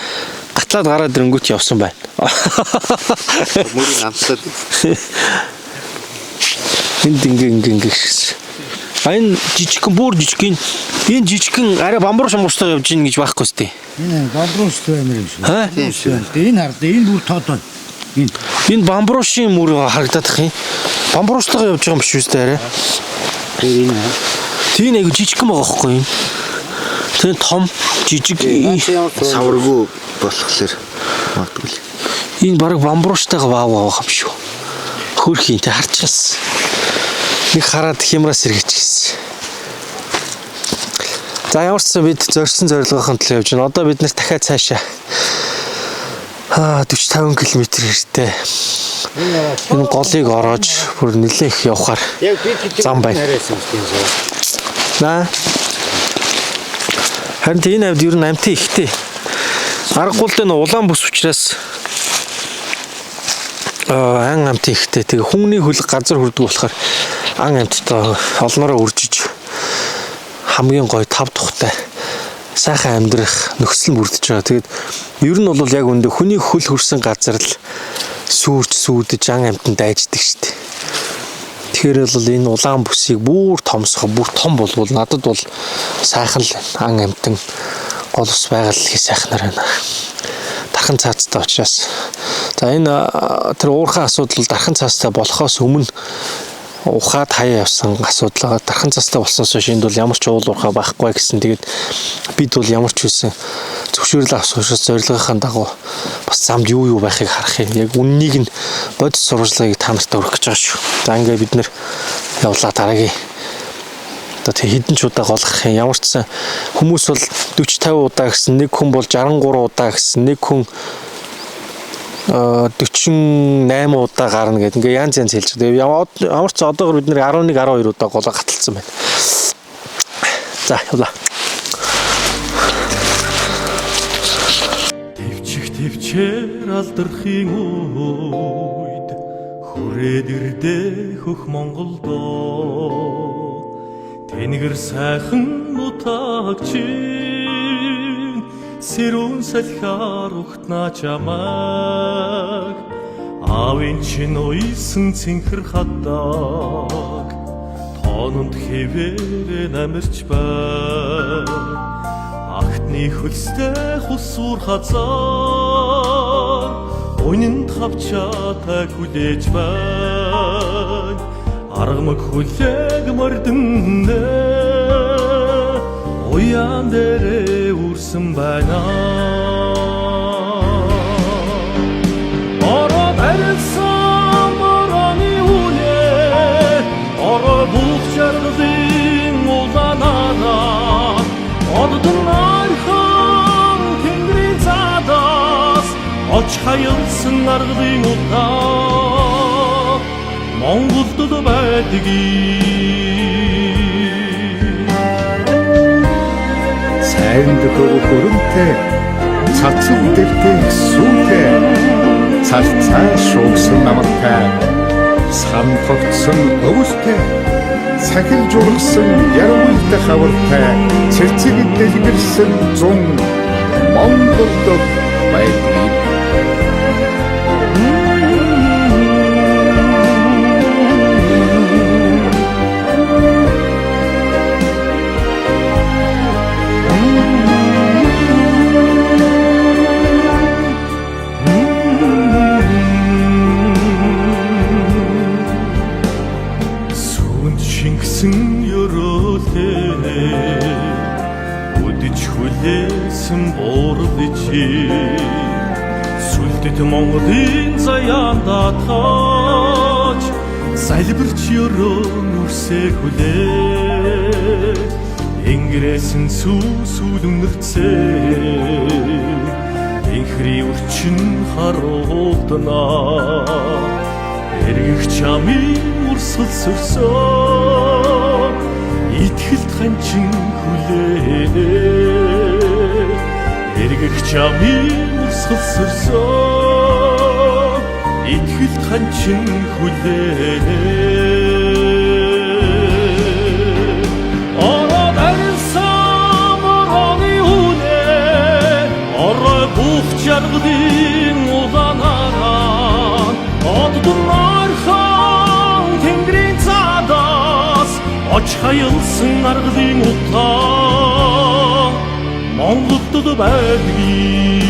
гатлаад гараад ирэнгүүт явсан байна. Мөрийн амсаад. Энд ингээ шигсэн. Энэ жижигхэн бүр жижигхэн энэ жижигхэн арай бамбар шамуустай явж гин гэж байхгүй сте. Энэ бамбаруштай амар юм шиг. Энэ хард энэ бүр тоодоо. Энэ бамбарушийн мөр харагдаад их юм. Бамбаруштайгаа явж байгаа юм биш үстэй арай. Тийм айгу жижигхэн байгаа байхгүй юм. Тэр том жижиг савргүй болохоор магадгүй. Энэ баг бамбаруштайгаа ваа юм шүү. Хөрхийн тэ харчихсан. Нэг хараад хямраас сэргээчихсэн. За ямар ч бид зорьсон зорилгын төлөө явж байна. Одоо бид нэр дахиад цаашаа 40-50 км хэрэгтэй. Энэ голыг ороож бүр нэлээх явахаар зам байна. Харин энэ хавьд ер нь амтын ихтэй. Аргагүй л дээ улаан бүс учраас ан амтын ихтэй. Тэгээ хүмүүний хөлөг газар хүрдэг болохоор ан амттай олноороо үржиж хамгийн гоё тав тухтай сайхан амьдрах нөхцөл бүрдэж байгаа. Тэгээд ер нь бол яг үндэ хүний хөл хөрсөн газар л сүрж сүйдэж ан амтанд дайждаг шүү дээ. Тэгэхээр бол энэ улаан бүсийг бүр томсох, бүр том болвол надад бол сайхан л ан амтан гол ус байгаль их сайхнаар байна. Дархан цаацтай учраас. За энэ тэр уурхай асуудал бол дархан цаацтай болохоос өмнө ухаад хаяа явсан асуудал. Дархан цаастай болсноос хойш энд бол ямар ч уул уурхай байхгүй гэсэн. Тэгээд бид бол ямар ч үсэн зөвшөөрөл авах зорилгынхаа дагуу бас замд юу байхыг харах юм. Яг үннийг нь бодис сурвалжлагыг та нарт өргөх гэж байгаа шүү. За ингээ бид нэр явлаа дараагийн. Одоо тэг хэдэн ч удаа голгох юм. Ямар ч сан хүмүүс бол 40-50 удаа гэсэн, нэг хүн бол 63 удаа гэсэн, нэг хүн 48 удаа гарна гэдэг ингээ янз хэлж байгаа. Ямар ч одоогор бид нэр 11 12 удаа голоо гаталцсан байна. За явлаа.
Төвчээр алдрахын үед хүрээд ирдэ хөх Монголдоо тэнгэр сайхан нутагчин сэрүүн салхиар ухтна чамаг аавын чин уйсан цэнхэр хатаг тоононд хэвээр намирч бай Ахтны хөлстэй хусуур хазар Үнэн тавчаатай хүлээж байна Аргамаг хүлээг мордоннэ Уян дээрээ үрсэн байна хаялсан аргын удаа Монголд л байдгийг
сайн дөхөв хөрөнтэй цацаг дэвтэй сүүтэй цалцаа шуугсан намартай сан тогтсон өвөлтэй сахил жургсан ярууйтай хавартай цэцэг дэлгэрсэн зун Монголд байдгийг
Сүлдэт Монголын заяанда тааж салбирч өрөөн үрсээ хүлээ Ингрэсэн сүлүнэрцээ Инхри үрчин харуулднаа Эргэх чамын урсгал сөрсөө Итгэлт ханчин хүлээ Эргэх чамын урсгал сөрсөө Итгэлт ханчин хүлээ Ороод арилсан борооны үнэ Орой бүх жаргалын улаанаараа Оддурнаархан тэнгэрийн цаадаас Оч хаялсан аргалын утаа Монголд л байдгийг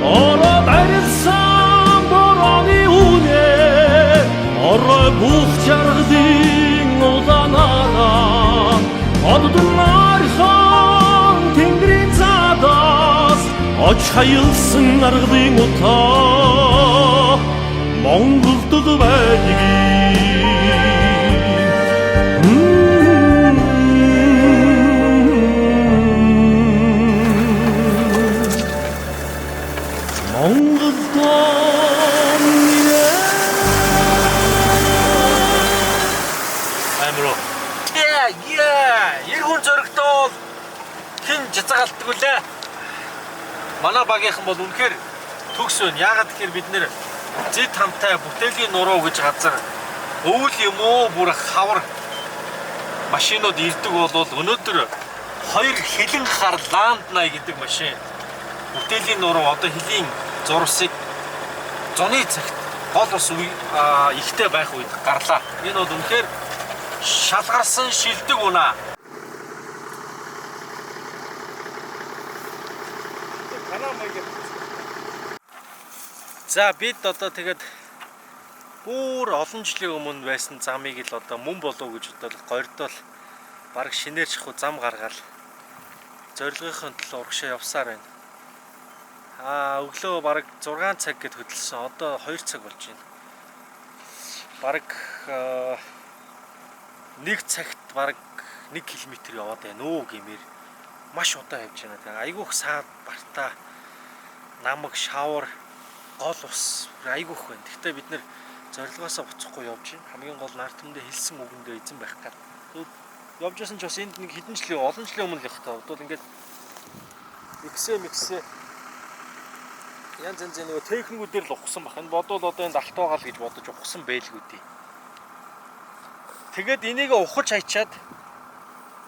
Ороод арилсан борооны үнэ Орой бүх жаргалын улаанаараа Оддурнаархан тэнгэрийн цаадаас Оч хаялсан аргалын утаа Монголд л байдгийг
Жацагалдаг үлээ. Манай багийнхан бол үнэхээр төгс байна. Яагаад гэхээр бид нэр зэд хамтай бүтээлийн нуруу гэж газар өвөл юм уу бүр хавар машинууд ирдэг болвол өнөөдөр 2 хилэн хар Ланднай гэдэг машин бүтээлийн нуруу одоо хилийн зурсыг зуны цагт гол ус ихтэй байх үед гарлаа. Энэ бол үнэхээр шалгарсан шилдэг унаа. За бид одоо тэгээд бүр олон жилийн өмнө байсан замыг л одоо мөн болов гэж бодоод горьдол баг шинээр шахуу зам гаргаал зорилгынхын төлөө урагшаа явсаар байна. Өглөө баг 6 цаг гэд хөдөлсөн. Одоо 2 цаг болж байна. Баг 1 цагт баг 1 км яваад байна уу гэмээр маш удаан явж байна. Тэгээ айгүйх саад бартаа намаг шавар гол ус айгүйх байна. Гэхдээ бид нэр зорилгоосоо буцахгүй явж байна. Хамгийн гол нар түмдээ хэлсэн үгэндээ эзэн байх гад. Явж байсан ч бас энд нэг хэдэн жилийн олон жилийн өмнө л явах таа. Бодвол ингээд миксээ янз янзын нөгөө техникүүдээр л ухсан баг. Энэ бодвол одоо энд алт байгаа л гэж бодож ухсан байлгүй дээ. Тэгээд энийг ухаж хайчаад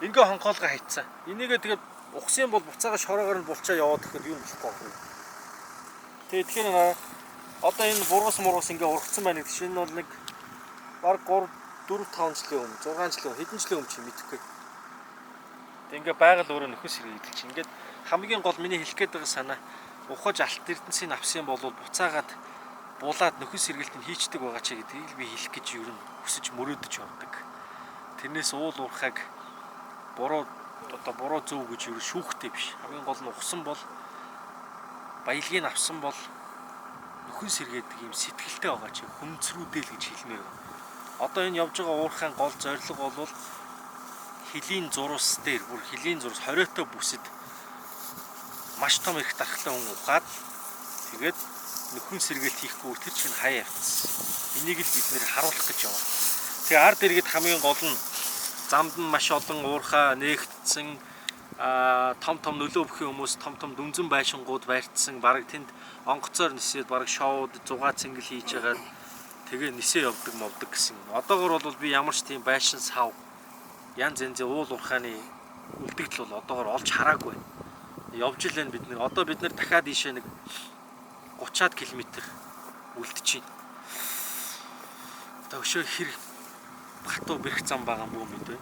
ингээ хонхоолгоо хайцсан. Энийгээ тэгээд ухсан бол буцаага шороогоор нь булчаа яваад гэхэд юм болохгүй байна. Тэгэхээр одоо энэ бургас ингээ ургацсан байна гэдэг чинь бол нэг баг 3 4 5 жилийн өмнө 6 жилийн хэдэн жилийн өмнө чи мэдэхгүй. Тэг ингээ байгаль өөрөө нөхөс хэрэгэлж чинь ингээд хамгийн гол миний хэлэх гээд байгаа санаа ухаж алт эрдэнсийн авсан бол буцаагаад булаад нөхөс хэрэгэлтийг хийчдэг байгаа ч гэдгийг би хэлэх гэж юу н хүсэж мөрөөдөж явдаг. Тэрнээс уул уурхайг буруу зөв гэж юу шүүхтэй биш. Хамгийн гол нь ухсан бол баялагийг авсан бол нөхөн сэргээдэг юм сэтгэлтэй байгаа чи хүнцрүүдэл гэж хэлмээр байна. Одоо энэ явж байгаа уурхайн гол зорилго бол хилийн зурус дээр бүр хилийн зурус хориотой бүсэд
маш том их дарахтай хүн ухаад тэгээд нөхөн сэргээлт хийхгүй тэр чинь хаяа явцсан. Энийг л бид нэр харуулах гэж яваа. Тэгээ ард иргэд хамгийн гол нь замд нь маш олон уурхай нээгдсэн том нөлөө бүхий хүмүүс том дүнзэн байшингууд байрцсан. Бараг тэнд онгоцоор нисээд бараг шоуд 6 цэнгэл хийж байгаа. Тэгээ нисээ явдаг мовдөг гэсэн. Одоогор бол би ямар ч тийм байшин сав янз янзын уул уурхайны үлдэгдэл бол одоогор олж хараагүй. Явж илэн бид нэг одоо бид нар дахиад ийшээ нэг 30-аад км үлдэж байна. Одоо өшөө хэр хатуу бэрх зам байгаа юм бүү мэдвэ.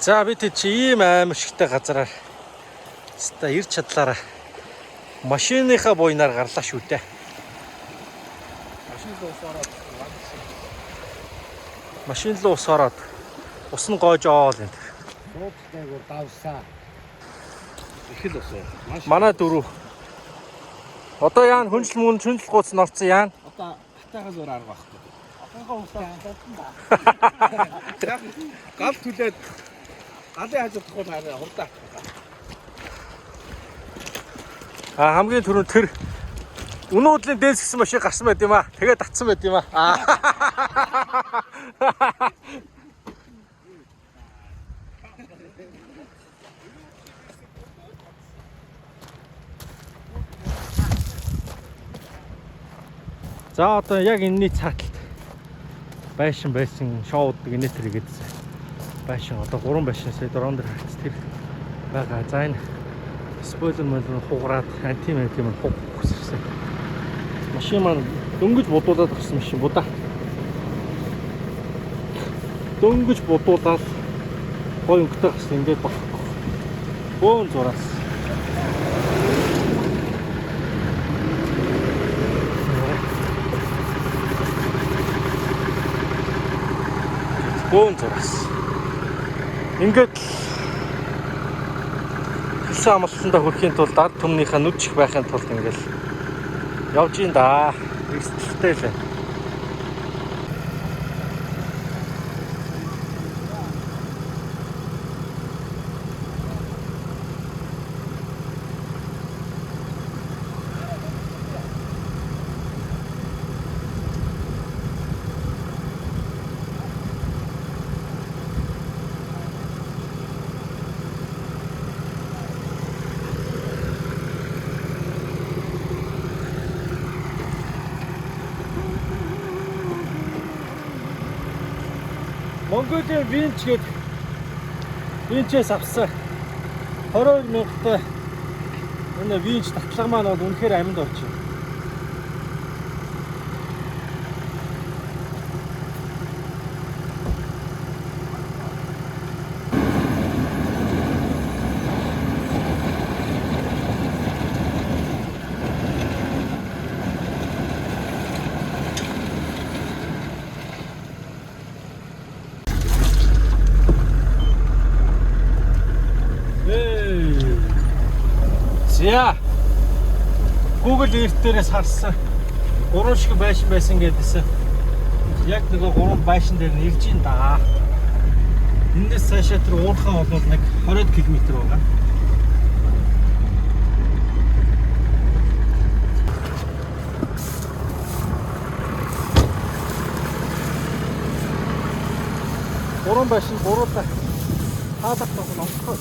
За бид чи ийм аимшигтай газараар ста ирч чадлаараа машиныхаа буйнаар гарлаа шүү дээ. Машин руу ус ороод ус нь гоож оол энэ.
Суудтайгуу давсаа. Их л усаа.
Манай дөрөв. Одоо яан хүнжил гууц норцсон яан.
Одоо хатайгаа зөөр арга байхгүй. Хатайгаа усаа хатсан да. Гал түлээд галын хажууд тохол хараа хурдаа.
Хамгийн түрүүнд тэр өнөөдрийн дэнс гэсэн машин гарсан байт юм аа. Тэгээд татсан байт юм аа. За одоо яг энэний цааталт байшин байсан шоудаг инэтэр гэдсэн. Байшин одоо 3 байшинсээ дрон дээр харц тэр байгаа. За энэ спойлер мөн хугараад антим хуг хүсэрсэн. Машин маань дөнгөж бодуулаад гарсан машин будаа. Дөнгөж бодуулаад гой өнгөтэй гарсан ингээд багхгүй. Бөөн зураас. Бөөн зураас. Ингээд хэлсэн амлалтандаа хүрэхийн тулд ард түмнийхээ нүд чих байхын тулд ингээл явж ин да. Эрсдэлтэй л. Монголын винч гээд винчээс авсан 22 мянгатай энэ винч татлага маань бол үнэхээр амьд орчих. Яа. Google Earth дээрээс харсан 3 шиг байсан гэдээсэн. Яг нөгөө 3 байшин дээр нь ирж ин да. Эндээс цаашаа тэр уурхаа бол нэг 20 км байгаа. Гурван байшин гуруула хаалгах нь онцгой.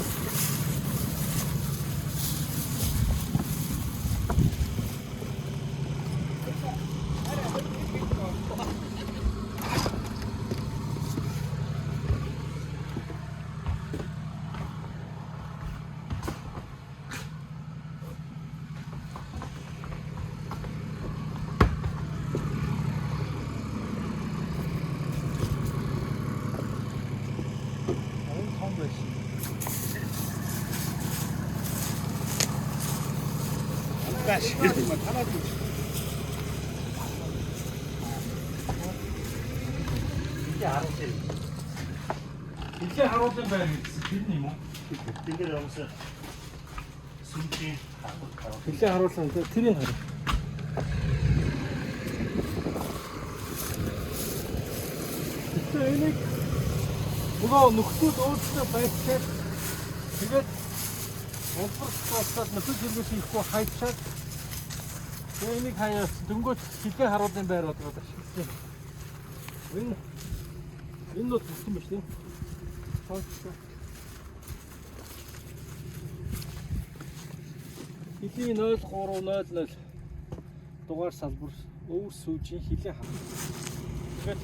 Илээ харуулсан байр гэсэн тэр юм уу? Тэгэхээр явсан. Сүнчийн харуулсан. Илээ харуулсан тэрийг хараа. Энийг нөгөө нөхцөл өөрчлөлт байцгаад тэгээд улсад нөхцөл хөрвөс ихгүй хайчаад энийг хаяас дөнгөж хилээ харуулсан байр болоод ашигласан. Энэ нь туссан биш үү? Хилийн 0300 дугаар салбар өвөр сүүжийн хилээ хав. Тэгээд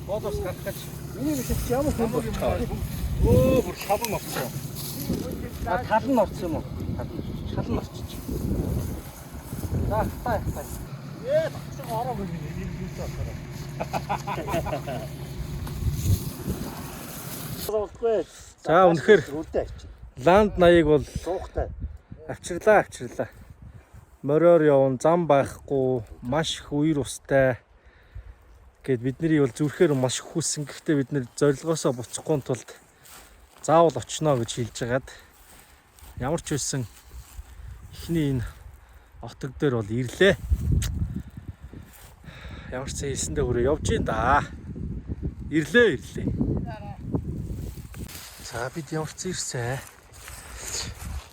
бодос гарах гэж миний биш ямар юм бүр шалан орсон. Тал нь орсон юм уу? Шалан орчих. Таа. Чи ороо гэж нэг юм байна. За үнэхээр ланд 80-ыг бол авчирлаа. Мориор явна, зам байхгүй, маш их үер устай гэд бидний бол зүрхээр маш их хүссэн. Гэхдээ бид нэр зорилгоосоо буцахгүй тулд заавал очно гэж хэлж хагаад ямар ч байсан эхний энэ отог дээр бол ирлээ. Ямар ч хэлсэндээ хүрээ явж ин да. Ирлээ. За бид ямар ч ирсэн.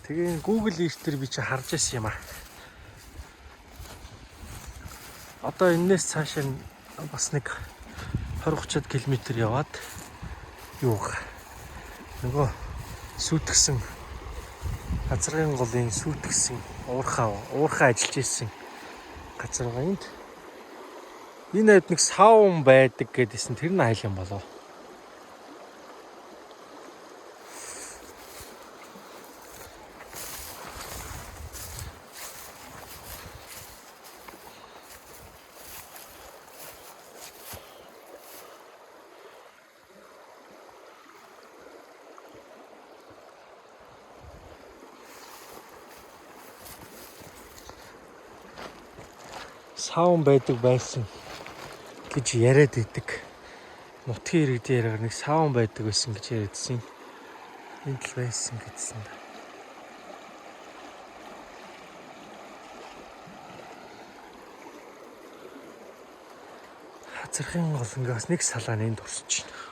Тэгээ Google Earth дээр би чи харж байсан юм аа. Одоо энэс цаашаа бас нэг 20-30 км яваад нөгөө сүйтгэсэн газрын голын сүйтгэсэн уурхаа ажиллаж ирсэн газар байгаа энд. Энэ хэд нэг саун байдаг гэдээсэн тэр нь айл юм болов. Саун байдаг байсан гэж яриад идэг. нутгийн ирэг дээр нэг саун байдаг байсан гэж яриадсэн. Энд л байсан гэдсэн. Хазархын гол ингээс нэг салааны энд урсэж байна.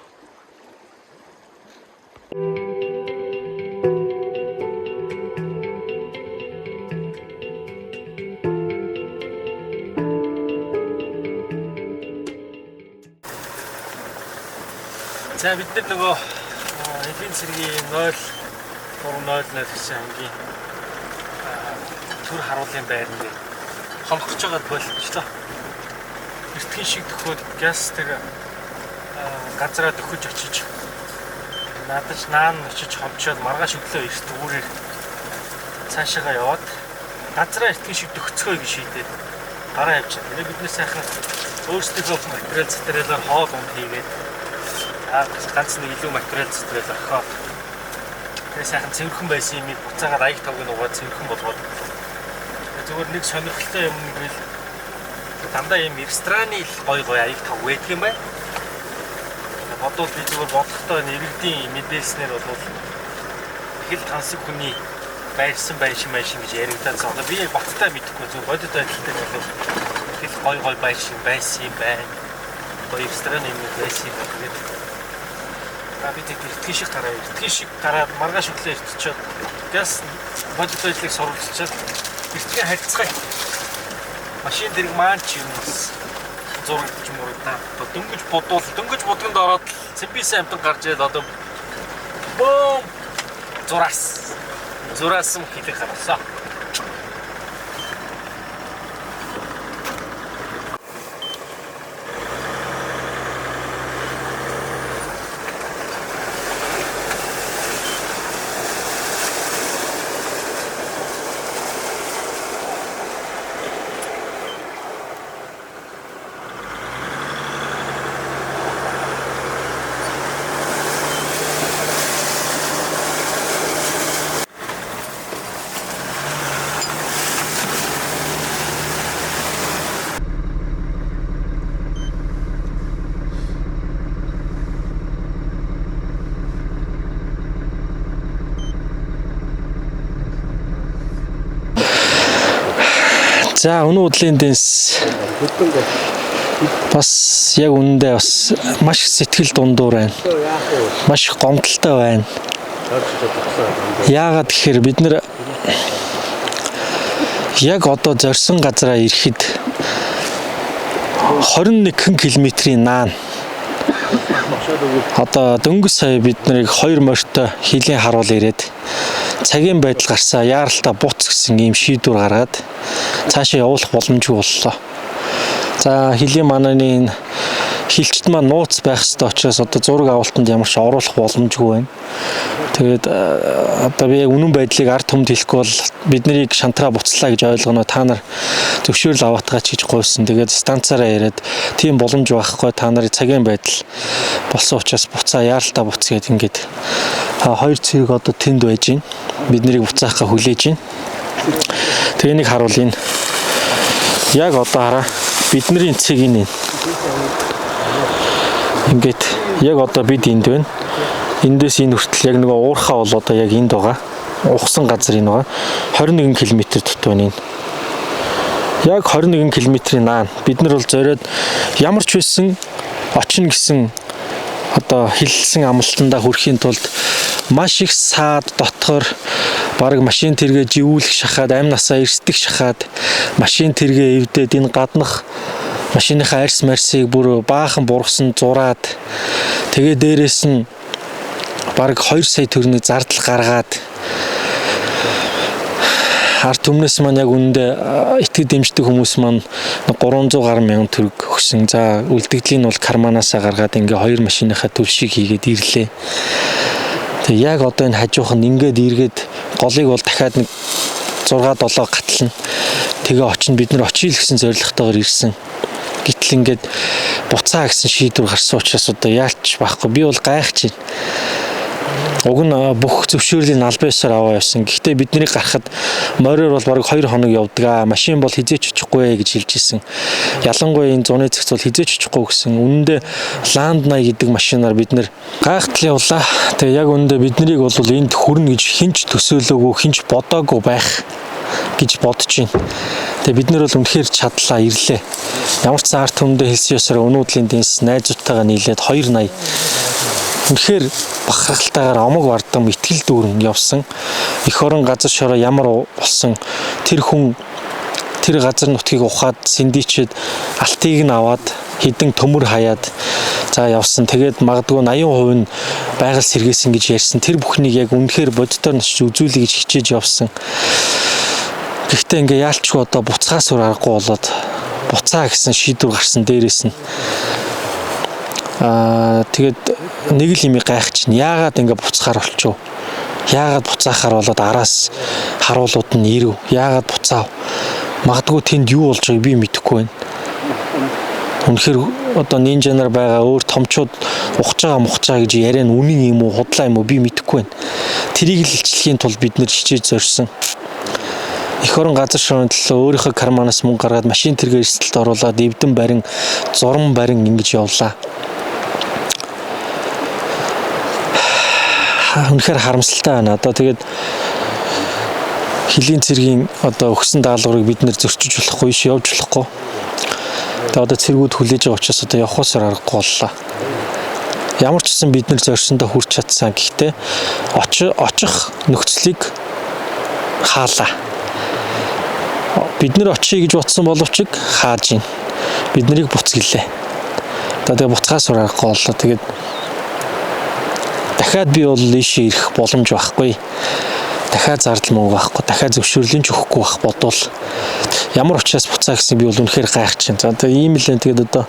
За бид нар нөгөө эдийн цэргийн 030 гэсэн ангийн төр харуулын байранд хонхорч байгаад болчихлоо. Эртхэн шиг төхөөд гястэг газараа төхөж очиж надад наан очиж хомчоод маргааш өглөө эрт үүрээр цаашаага яваад газараа эртхэн шиг төгцгөө гэж шийдээд гараа явчихсан. Тэгээ бид нэ сайхан өөрсдийнхөө материал цэтрэлээр хоол унд хийгээд ганц нэг илүү материал цэтрэл орхоод тэгээ сайхан цэвэрхэн байсан юм буцаагаад аяг тавыг угаад цэвэрхэн болгоод зүгээр нэг сонирхолтой юм гэвэл дандаа юм рестораны гой аяг тав байдаг юм байна. Бодвол би зүгээр бодохдоо иргэдийн мэдээлснээр бол их л тансаг хүний байрсан байшин гэж яригдаад байгаа. Би баттай мэдэхгүй зүгээр бодит байдалтай бол их гой байшин байсан юм байна. Гой рестораны юм байсан юм байна. Би эртхэн шиг гараад маргааш өглөө ирчихээд газ бодит байдлыг сурвалжчаад эртхэн харилцгаая. Машин дэрэг маань ч юм бас зурагдаж мурагдаа. Дөнгөж будганд ороод цэмбис амтан гарч ирээд одоо бом зураасан хэлэх харсан. За өнөө өдрийн дэнс бас яг үнэндээ бас маш сэтгэл дундуур байна. Маш гомдолтой байна. Яагаад гэхээр бид нэр яг одоо зорьсон газараа ирэхэд 21 км-ийн наан. Одоо дөнгөж сая бид нарыг 2 морьтой хилийн харуул ирээд цагийн байдал гарсаа яаралтай буц гэсэн ийм шийдвэр гаргаад цаашаа явуулах боломжгүй боллоо. За хилийн мананы хилчт маань нууц байх ёстой учраас одоо зураг авалтанд ямар ч оруулах боломжгүй байна. Тэгээд одоо би яг үнэн байдлыг ард түмэнд хэлэхгүй бол бид нарыг шантараа буцлаа гэж ойлгоно. Та нар зөвшөөрөл аваатгаач гэж гуйсан. Тэгээд станцаараа яриад тийм боломж байхгүй. Та нарын цагийн байдал болсон учраас буцаа яаралтай буц гэдэг ингээд хоёр цэрэг одоо тэнд байж гин. Бид нарыг буцаахаа хүлээж гин. Тэгээ нэг харуулъя. Яг одоо хараа бидний цэгийн ингээд яг одоо бид энд байна. Эндээс энэ хүртэл яг нэг уурхаа бол одоо яг энд байгаа. Ухсан газар энэ байгаа. 21 км дутвын энэ. Яг 21 км-ийн наан. Бид нар бол зориод ямар ч байсан очно гэсэн одоо хэлсэн амлалтандаа хүрэхийн тулд маш их саад дотор бараг машин тэргээ живүүлэх шахаад амь насаа эрсдэх шахаад машин тэргээ эвдээд энэ гаднах машиныхаа арьс марсыг бүр баахан бургасан зураад тэгээ дээрээс нь бараг 2 сая төгрөгийн зардал гаргаад ард түмнээс маань яг үүндээ итгэж дэмждэг хүмүүс маань 300 гаруй мянган төгрөг өгсөн. За үлдэгдлийн бол карманаасаа гаргаад ингээ 2 машиныхаа төлшийг хийгээд ирлээ. Тэгээ яг одоо энэ хажуухан ингээд эргээд голыг бол дахиад нэг 6-7 гатлна. Тэгээ очино бид нар очил гэсэн зорилготойгоор ирсэн. Гэтэл ингээд буцаа гэсэн шийдвэр гарсан учраас одоо яалч байхгүй. Би бол гайхаж байна. Уг нь бүх зөвшөөрлийн албаасаар аваа явсан. Гэхдээ бидний гарахад морьор бол бараг 2 хоног явдаг. Машин бол хизээч очихгүй гэж хэлж ирсэн. Ялангуяа энэ зуны цэгц бол хизээч очихгүй гэсэн. Үнэндээ Land 80 гэдэг машинаар бид нэр гайхтал явлаа. Тэгээ яг үнэндээ биднийг бол энд хүрнэ гэж хинч төсөөлөөгүй, хинч бодоогүй байх гэж бодож байна. Тэгээ бид нэр бол үнэхээр чадлаа, ирлээ. Ямар ч арт хүндээ хэлсэн ёсоор өнөөдрийн дэнс найзуудтайгаа нийлээд 280 үнэхээр бахархалтайгаар омог бардам итгэл дүүрэн явсан. Эх орон газар шороо ямар болсон тэр хүн тэр газар нутгийг ухаад сэндийчээд алтыг нь аваад хідэн төмөр хаяад за явсан. Тэгээд магадгүй 80% нь байгаль сэргээсэн гэж ярьсан. Тэр бүхнийг яг үнэхээр боддоор нь үзүүлэе гэж хичээж явсан. Гэхдээ ингээ яалчгүй одоо буцахаас өөр аргагүй болоод буцаа гэсэн шийдвэр гарсан дээрээс нь. Тэгээд нэг л юм гайх чинь яагаад ингээ буцахаар болчихв? Яагаад буцаахаар болоод араас харуулууд нь ирэв? Яагаад буцаав? Магадгүй тэнд юу болж байгааг би мэдэхгүй байна. Үнэхээр одоо нинжанаар байгаа өөр томчууд ухаж байгаа гэж яриан үнэн юм уу, худлаа юм уу би мэдэхгүй байна. Тэрийг л илчлэхийн тулд бид нэр хичээж зорьсон. Эх орон газар шорооны төлөө өөрийнхөө карманаас мөнгө гаргаад машин тэргээр эрсдэлд оруулаад эвдэн барин, зурм барин ингэж явлаа. Үнэхээр харамсалтай байна. Одоо тэгээд хилийн цэргийн одоо өгсөн даалгаврыг бид нэр зөрчиж болохгүй, явж болохгүй. Тэгээд одоо цэргүүд хүлээж байгаа учраас одоо явахсаар аргагүй боллоо. Ямар ч гэсэн бид нэр зорьсондоо хүрч чадсан. Гэхдээ очих нөхцөлийг хаалаа. Бид нэр очие гэж бодсон боловч хааж ийн. Бид нарыг буц гэлээ. Тэгээд буцахаас аргагүй боллоо. Тэгээд дахиад би бол ийшээ ирэх боломж байхгүй. Дахиад зардал мөнгө байхгүй. Дахиад зөвшөөрлийн ч өгөхгүй байх бодвол ямар учраас буцаа гэсэн би бол үнэхээр гайхаж байна. За тэгээд ийм л энэ тэгээд одоо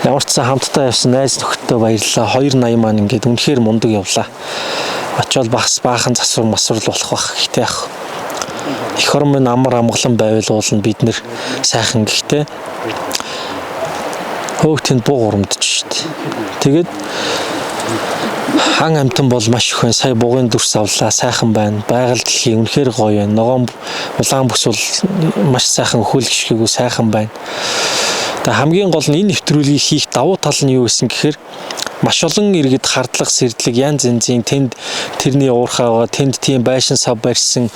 ямар ч сан хамтдаа явсан найз нөхдөд баярлалаа. 280 маань ингээд үнэхээр мундаг явлаа. Очоод баахан засвар масвар болох байх. Гэхдээ яг эх орон минь амар амгалан байвал бид нэр сайхан гэхдээ хөөгтөнд буу урамдж шít. Тэгээд хан амтан бол маш их байна. Сая бугын дүрс авлаа. Сайхан байна. Байгаль дэлхий үнэхээр гоё байна. Ногоон улаан бүс бол маш сайхан өхөөл гიშгээгүй сайхан байна. Тэгээ хамгийн гол нь энэ нэвтрүүлгийг хийх давуу тал нь юу гэсэн гэхээр маш олон иргэд хардлага сэрдлэг янз янзын тэнд тэрний уурхаа тэнд тийм байшин сав барьсан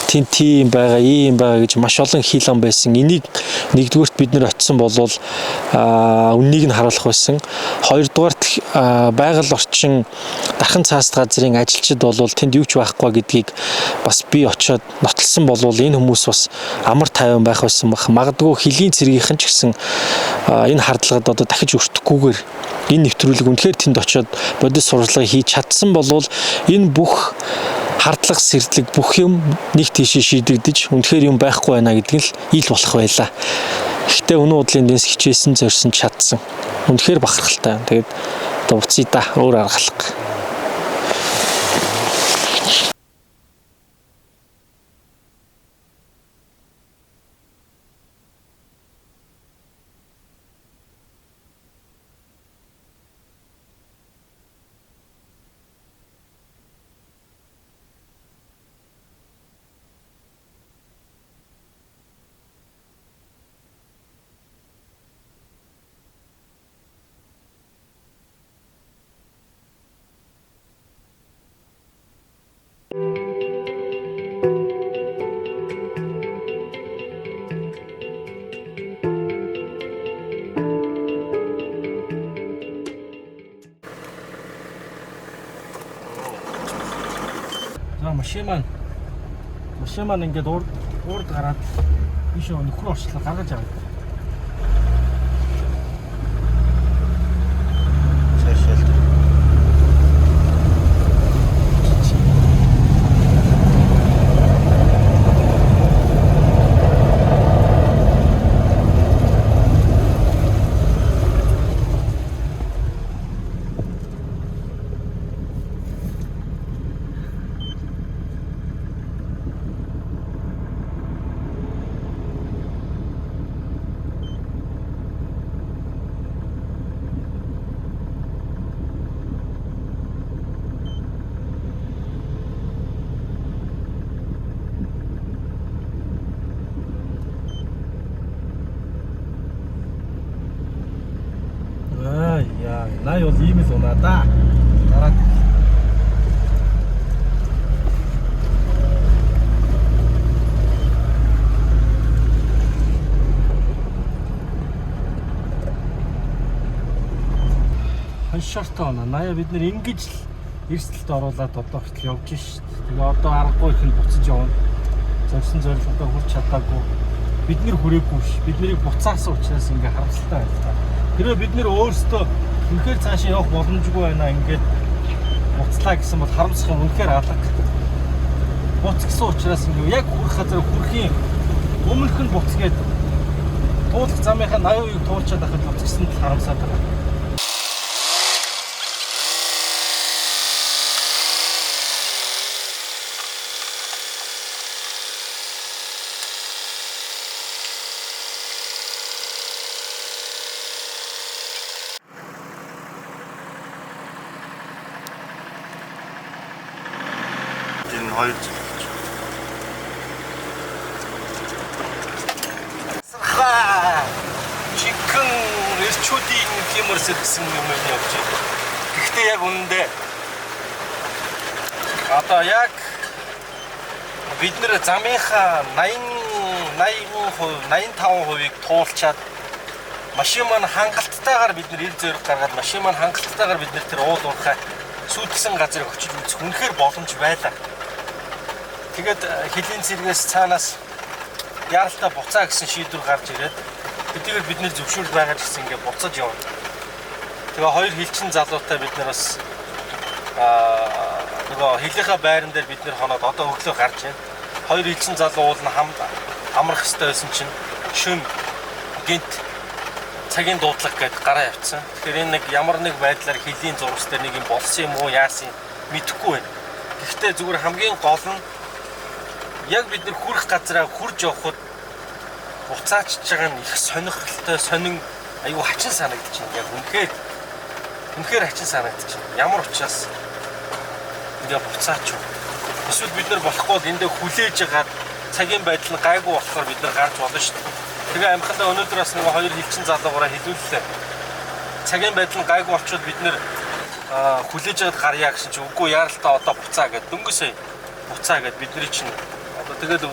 тэнд тийм байгаа ийм байгаа гэж маш олон хийлэн байсан. Энийг нэгдүгürt бид нэр очисон болвол үннийг нь харуулах байсан. Хоёрдугаарт байгаль орчин дархан цааст газрын ажилчид болвол тэнд юу ч байхгүй гэдгийг бас би очиод нотлсон болвол энэ хүмүүс бас амар тайван байх байсан баг. Магадгүй хилийн цэргийнхэн ч гэсэн энэ хардлагад одоо дахиж өртөхгүйгээр энэ нэвтрүүлэг үнэхээр тэнд очиод бодис сурвалжлагыг хийж чадсан болвол энэ бүх хардлага сэрдлэг бүх юм нэг тийшээ шийдэгдэж үнэхээр юм байхгүй байна гэдэг нь ил болох байлаа. Гэхдээ өнөө удлын дэнс хичээсэн зорьсон чадсан. Үнэхээр бахархалтай. Тэгээд одоо буцъя да өөр аргалах. Машин маань ингээд урд гараад биш нөхөр орчлоо гаргаж аваад.
Най бол ийм л унаа да. Дараад хоншортой оноо. Наяа бид нэр ингэж л эрсдэлд оруулаад одоо хүртэл явж шít. Тэгээ одоо аргагүй их нь буцаж явна. Зорьсон зорилгодоо хүрч чадаагүй. Бид нэр хүрээгүй ш. Бид нарыг буцаасан учраас ингээ харамсалтай байна л та. Тэрөө бид нэр өөрсдөө үнэхээр цаашаа явах боломжгүй байна ингээд буцлаа гэсэн бол харамсах юм үнэхээр алга. Буцсан учраас ингээ яг хүрэх газар хүрэхийн өмнөх нь буцгээд туулах замынхаа 80% туулчаад ахад буцсан л харамсаад байна.
Энэ хоёр
Чикэн эрчүүдийн хэмэрсэл гэсэн юм явж байна. Гэхдээ яг үнэндээ одоо яг бид нэр замынхаа 85%-ийг туулчаад машин маань хангалттайгаар бид нэр ил зөрөх гаргаад машин маань хангалттайгаар бид нэр тэр уул уурхай сүйтгэсэн газрыг очиж үзэх үнэхээр боломж байлаа. Тэгээд хэлийн цэргээс цаанаас яралтай буцаа гэсэн шийдвэр гарч ирээд тэдгээр бид нэр зөвшөөрөл байгаа ч гэсэн ингээд буцаж явна. Тэгээ хоёр хилчин залуутай бид нэр бас нөгөө хилийнхаа байран дээр бид нэр хоноод одоо өглөө гарч байна. Хоёр хилчин залуу уул нь хамт амрах хэрэгтэй байсан чинь шөнө гинт цагийн дуудлага гээд гараа явцсан. Тэгэхээр энэ нэг ямар нэг байдлаар хилийн зургас дээр нэг юм болсон юм уу яасан мэдэхгүй байна. Гэхдээ зүгээр хамгийн гол нь яг бид нэр хүрэх газараа хурж явхад буцаачж байгаа нь их сонирхолтой, сонин аюу хачин санагдаж байна. Яг үнэхээр хачин санагдаж байна. Ямар учраас ингээ буцаач юу? Эсвэл бид нар болохгүй эндээ хүлээж агаад цагийн байдал нь гайгүй болохоор бид нар гарч болно шүү дээ. Тэгээ амхандаа өнөөдөр бас нэг хоёр хилчин залуугаараа хэлүүллээ. Цагийн байдал нь гайгүй болчихвол бид нар хүлээж агаад гарьяа гэсэн чинь үгүй яаралтаа одоо буцаа гэд дөнгөсөө буцаа гэд бидний чинь одоо тэгээд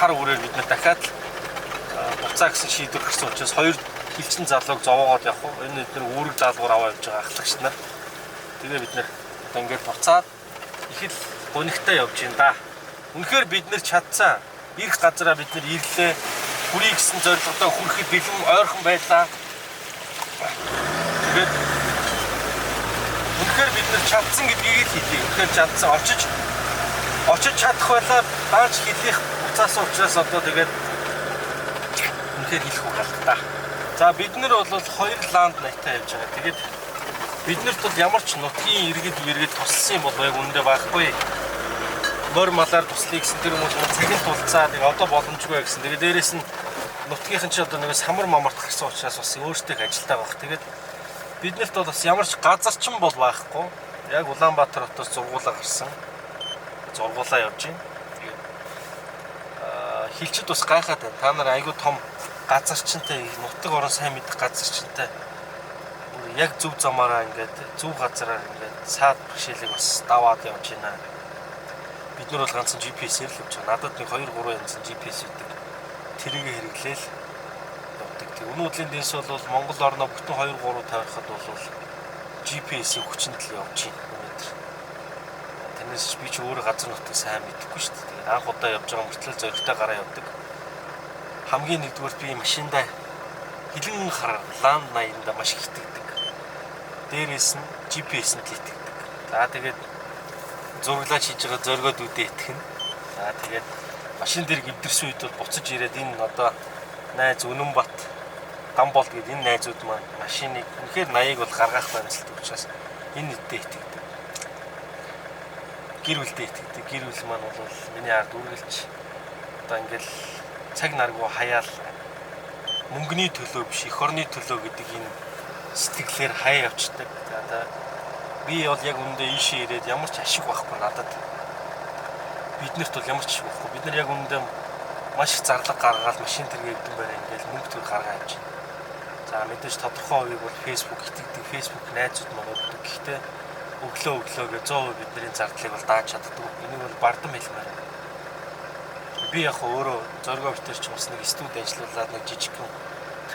хар үрээр бид нар дахиад буцаа гэсэн шийдвэр гарсан учраас хоёр хилчин залууг зовоогоод явах уу? Энэ бид нар үүрэг даалгавар аваа явж байгаа ахлагч нар. Тэгээ бид нар одоо ингээд буцаад их л гонигтай явж байна да. Үнэхээр бид нар чадсан. Ирэх газараа бид нар ирлээ. Хүрий гэсэн зорилгодоо хүрэхэд бэлэн ойрхон байлаа. Тэгээд үнэхээр бид нар чадсан гэдгийг л хэлье. Үнэхээр чадсан. Очиж чадах байлаа. Дааж хэлэх буцаасан учраас одоо тэгээд үнэхээр хэлэх үг алга. За бид нар бол хоёр ланд найтаа явж байгаа. Тэгээд биднэрт бол ямар ч нутгийн иргэд тусалсан юм бол яг үнэндээ байхгүй. Мөр малаар туслая гэсэн тэр хүмүүс цагийн тулцаа нэг одоо боломжгүй гэсэн. Тэгээд дээрэс нь нутгийнхан ч одоо нэг самар мамарт гарсан учраас бас өөрсдөө ажилтаа байх. Тэгээд биднэрт бол бас ямар ч газарчин бол байхгүй. Яг Улаанбаатар хотоос зургуулаа гарсан. Зургуулаа явж байна. Тэгээд хилчид бас гайхаад байна. Та нар айгүй том газарчинтай нутаг орон сайн мэдэх газарчинтай яг зөв замаараа ингээд зөв газараар ингээд саад бэрхшээлийг бас даваад явж байна. Бид нар бол ганцхан GPS-ээр л явж байгаа. Надад нэг 2-3 янзын GPS үүдэг. Тэрийг хэрэглээл явдаг. Тэг өнөөдрийн дэнс бол Монгол орноо бүтэн 2-3 тавихад бол GPS-ийн хүчинд л явж байна өнөөдөр. Тэрнээс би ч өөрөө газар нутгийг сайн мэдэхгүй шүү дээ. Тэгээд анх удаа явж байгаа мөртлөө зоригтой гараа явдаг. Хамгийн нэгдүгээр би машиндаа хилэн хараа ланд 80-да маш их итгэдэг. Дээрээс нь GPS-нд итгэдэг. За тэгээд зурглаач хийж байгаа зоргоод үдээ итгэнэ. За тэгээд машин дээр гівдэрсэн үед бол буцаж ирээд энэ одоо найз Үнэнбат Гамболд гэдэг энэ найзууд маань машиныг үнэхээр 80-ыг бол гаргах баримталтай учраас энэ үдээ итгэдэг. Гэр бүлдээ итгэдэг. Гэр бүл маань бол миний ард үргэлж одоо ингээл цаг наргүй хаяал мөнгөний төлөө биш эх орны төлөө гэдэг энэ сэтгэлээр хаяа явцдаг. За би бол яг үүндээ ийшээ ирээд ямар ч ашиг байхгүй надад. Биднэрт бол ямар ч ашиг байхгүй. Бид нар яг үүндээ маш их зарлага гаргаад машин тэргээ өгдөн байраа ингээл мөнгө төр гаргаа авч байна. За мэдээж тодорхой хувийг бол Facebook итгэдэг, Facebook найзууд маань өгдөг. Гэхдээ өглөө гэж 100% бидний зардлыг бол дааж чаддаг. Энийг бол бардам хэлмээр. Би яг өөрөө зоргоо битэрч бас нэг студи ажиллуулад нэг жижигхэн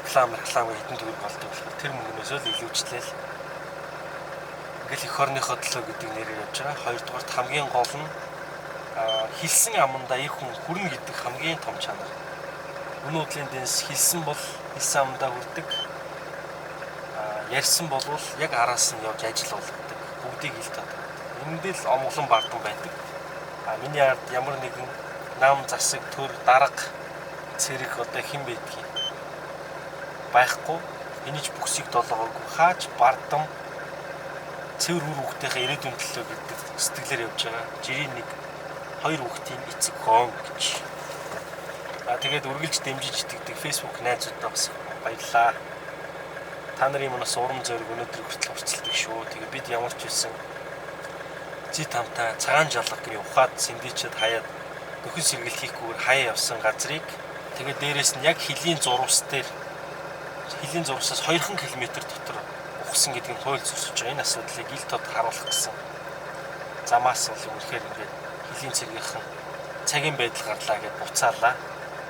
реклам хэдэн төгрөг болдог болохоор тэр мөнгнөөсөө л илүүжлээл. Ингээл эх орныхоо төлөө гэдэг нэрээр явж байгаа. Хоёрдугаарт хамгийн гол нь хэлсэн амандаа их хүн хүрнэ гэдэг хамгийн том чанар. Өнөөдрийн дэс хэлсэн бол хэлсэн амандаа хүрдэг. Ярьсан бол яг араас нь явж ажил болгодог. Бүгдийг хэл татдаг. Эндээ л омглон бардам байдаг. Миний ард ямар нэгэн нам засаг төр дарга цэрэг одоо хэн байдгийг байхгүй. Энийч бүхсийг долоогоогүй хаач бардам цэвэр үр хүүхдийнхээ ирээдүйн төлөө гэдэг сэтгэлээр явж байгаа. Жирийн нэг хоёр хүүхдийн эцэг хоон гэж. Тэгээд үргэлж дэмжиж итгэдэг Facebook найзуудаа бас баярлалаа. Та нарын манаас урам зориг өнөөдөр хүртэл урцалдаг шүү. Тэгээ бид ямар ч байсан зүй тамтай цагаан жалганы ухаад сэндичэд хаяад нөхөн сэргэлт хийхгүйгээр хаяа явсан газрыг тэгээ дээрээс нь яг хилийн зурвас дээр хилийн зурвасаас 2 км дотор ухсан гэдэг нь туйл зурсаж байгаа. Энэ асуудлыг ил тод харуулах гэсэн замаас бол үнэхээр ингээд хилийн цэргийнхэн цагийн байдал гарлаа гэж буцаалаа.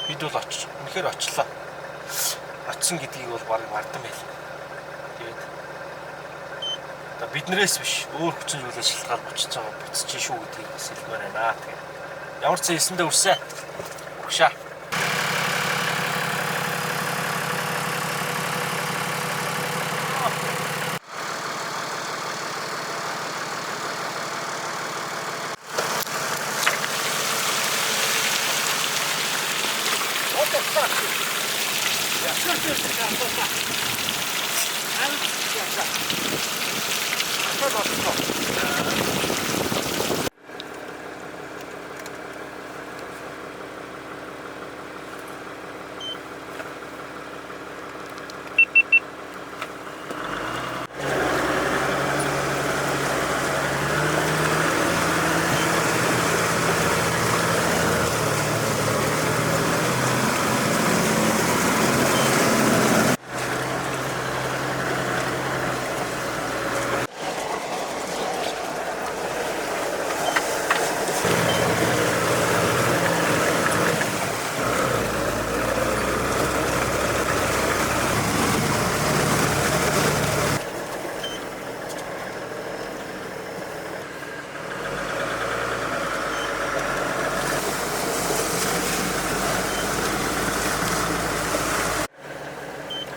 Бид бол үнэхээр очлоо. Очсон гэдгийг бол баг мартан байл. Тэгээд биднээс биш өөр хүчин зүйлээс шалтгаалж буцаж байгаа буцчих шүү гэдгийг бас хэлмээр байна. Тэгээд ямар ч хэлсэндээ үрсэ. Өгшаа.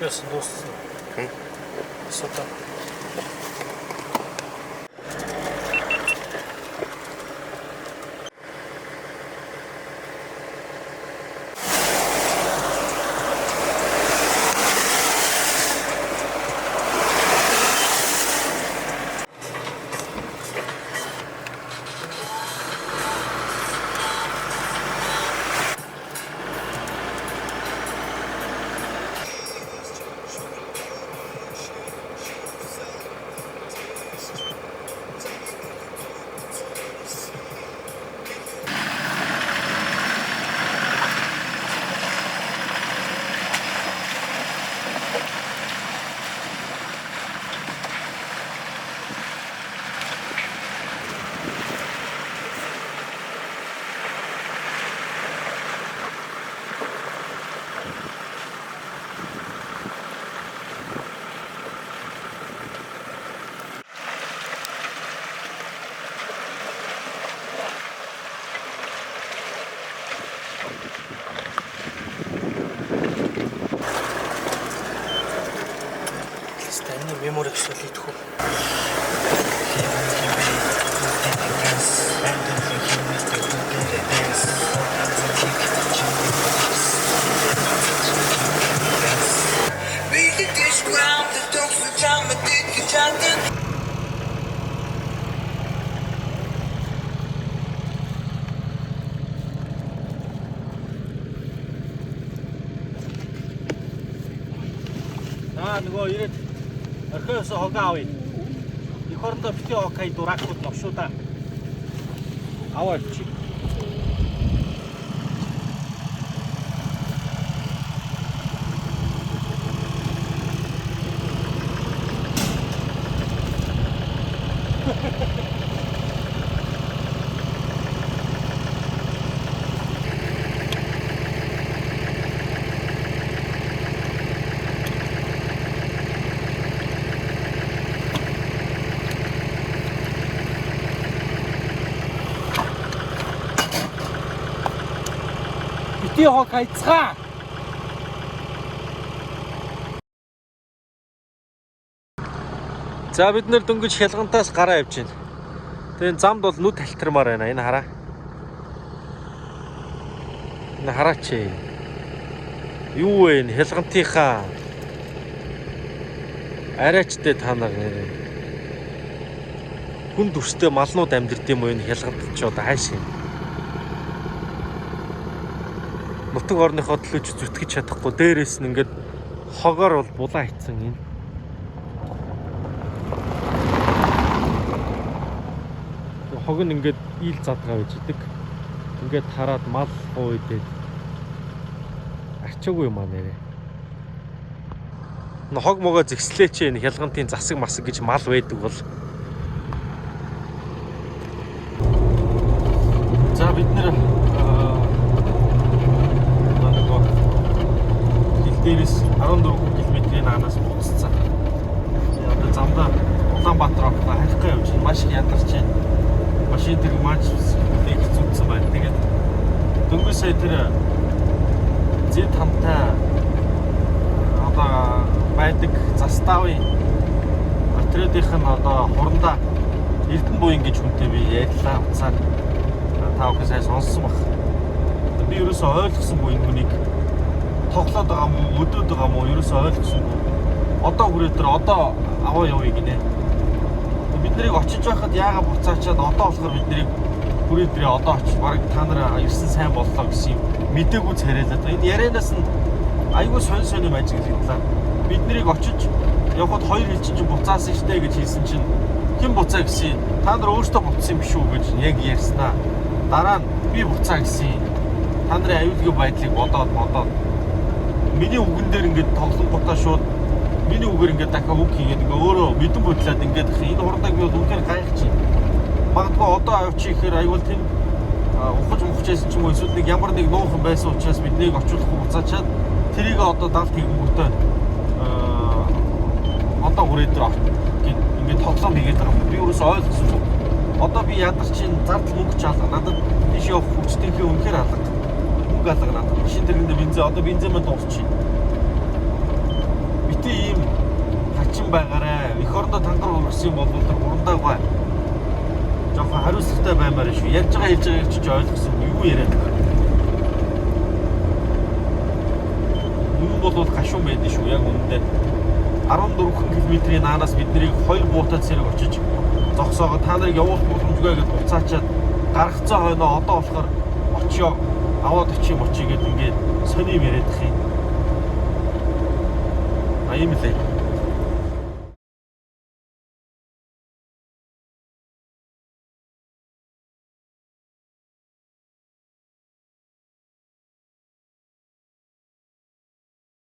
Yes, dostum. Sota. Мемори гэсэлээд хөө. Нөгөө ирээд орхиос хогоо авъя. Их орондоо бити хокай дуракууд новшуу да. Аваа чи. битгий хог хайцгаа. За бид нэр дөнгөж хялгантаас гараа явж байна. Тэгээд замд бол нүд талтармаар байна. Энэ хараа. Энэ хараач. Юу вэ энэ хялгантынхаа арайчтай та нар нэрээ. Хүн дүрстэй малнууд амьдэрдэг юм уу энэ хялгант ч одоо хайш юм. Нутаг орныхоо төлөө ч зүтгэж чадахгүй дээрээс нь ингээд хогоор бол булаа хийцэн энэ. Хог нь ингээд ил задгаа байж идэг. Ингээд хараад мал ууйдээд арчаагүй юм аа нэрээ. Хог могоо зэгслээч энэ хялгантын засаг масаг гэж мал байдаг бол. За бид нэр дээрээс 14 км-ийн наанаас буцсан. Одоо замдаа Улаанбаатар руу харихгаа явж байна. Маш их ядарч байна. Машин тэр маш их зүтсэн байна. Тэгээд дөнгөж сая тэр Z5-тай одоо байдаг заставын отрядынх нь одоо хурандаа Эрдэнэ буян гэж хүнтэй би ярьлаа уцаад та бүхэн сайн сонссон баг. Би ерөөсөө ойлгосонгүй энэ хүнийг тоглоод байгаа мó өдөөд байгаа мó ерөөсөө ойлгосонгүй. Одоо хүрээдэр одоо аваа явъя гинэ. Бид нарыг очиж байхад яагаад буцаачаад одоо болохоор бид нарыг хүрээдрээ одоо очиж баг та нар ирсэн сайн боллоо гэсэн юм мэдээгүй царайлаад. Энэ ярианаас нь айгүй сонь юм ажиглалаа. Бид нарыг очиж явхад хоёр хил чинь буцаасан штэ гэж хэлсэн чинь хэн буцаа гэсэн та нар өөртөө буцсан юм биш үү гэж яг ярьснаа. Дараа нь би буцаа гэсэн. Та нарын аюулгүй байдлыг бодоод миний үгэн дээр ингээд тоглонгуудаа шууд миний үгээр ингээд дахиад үг хийгээд ингээ өөрөө мэдэн бодлоод ингээд энэ хурдаг би үнээр гайхаж байна. Магадгүй одоо авчих ихээр аюул тийм ухаж мухажсэн ч юм уу эсвэл нэг ямар нэг нуухан байсан учраас биднийг очуулахгүй буцаачаад тэрийг одоо далд хийгүүтээ одоо хүрээдэр ингээд тоглоом хийгээд байгаа юм. Би өөрөөсөө ойлгосон. Одоо би ядарч чинь зардал мөнгө ч алга надад тийш явах хүчтэнхээ үнээр алга. Мөнгө алга надад. Машин тэрэндээ бензин одоо бензинээ дуусчих. Битээ ийм хачин байгаарэ. Эх орондоо тангар өргөсөн бол тэр хурандаагаа жоохон хариуцлагатай баймаар шүү. Ярьж байгааг ч ойлгосон. Юу яриад байгаа. Юу бол гашуун байдаг шүү. Яг үнэндээ 14 км-ийн наанаас бид нарыг хоёр буутаад зэрэг очиж зогсоогоо та нарыг явуулах боломжгүй гэж буцаачаад гаргацсан хойноо одоо болохоор очио аваад очив гэдэг ингээд сонирм яриад их юм. А ийм лээ.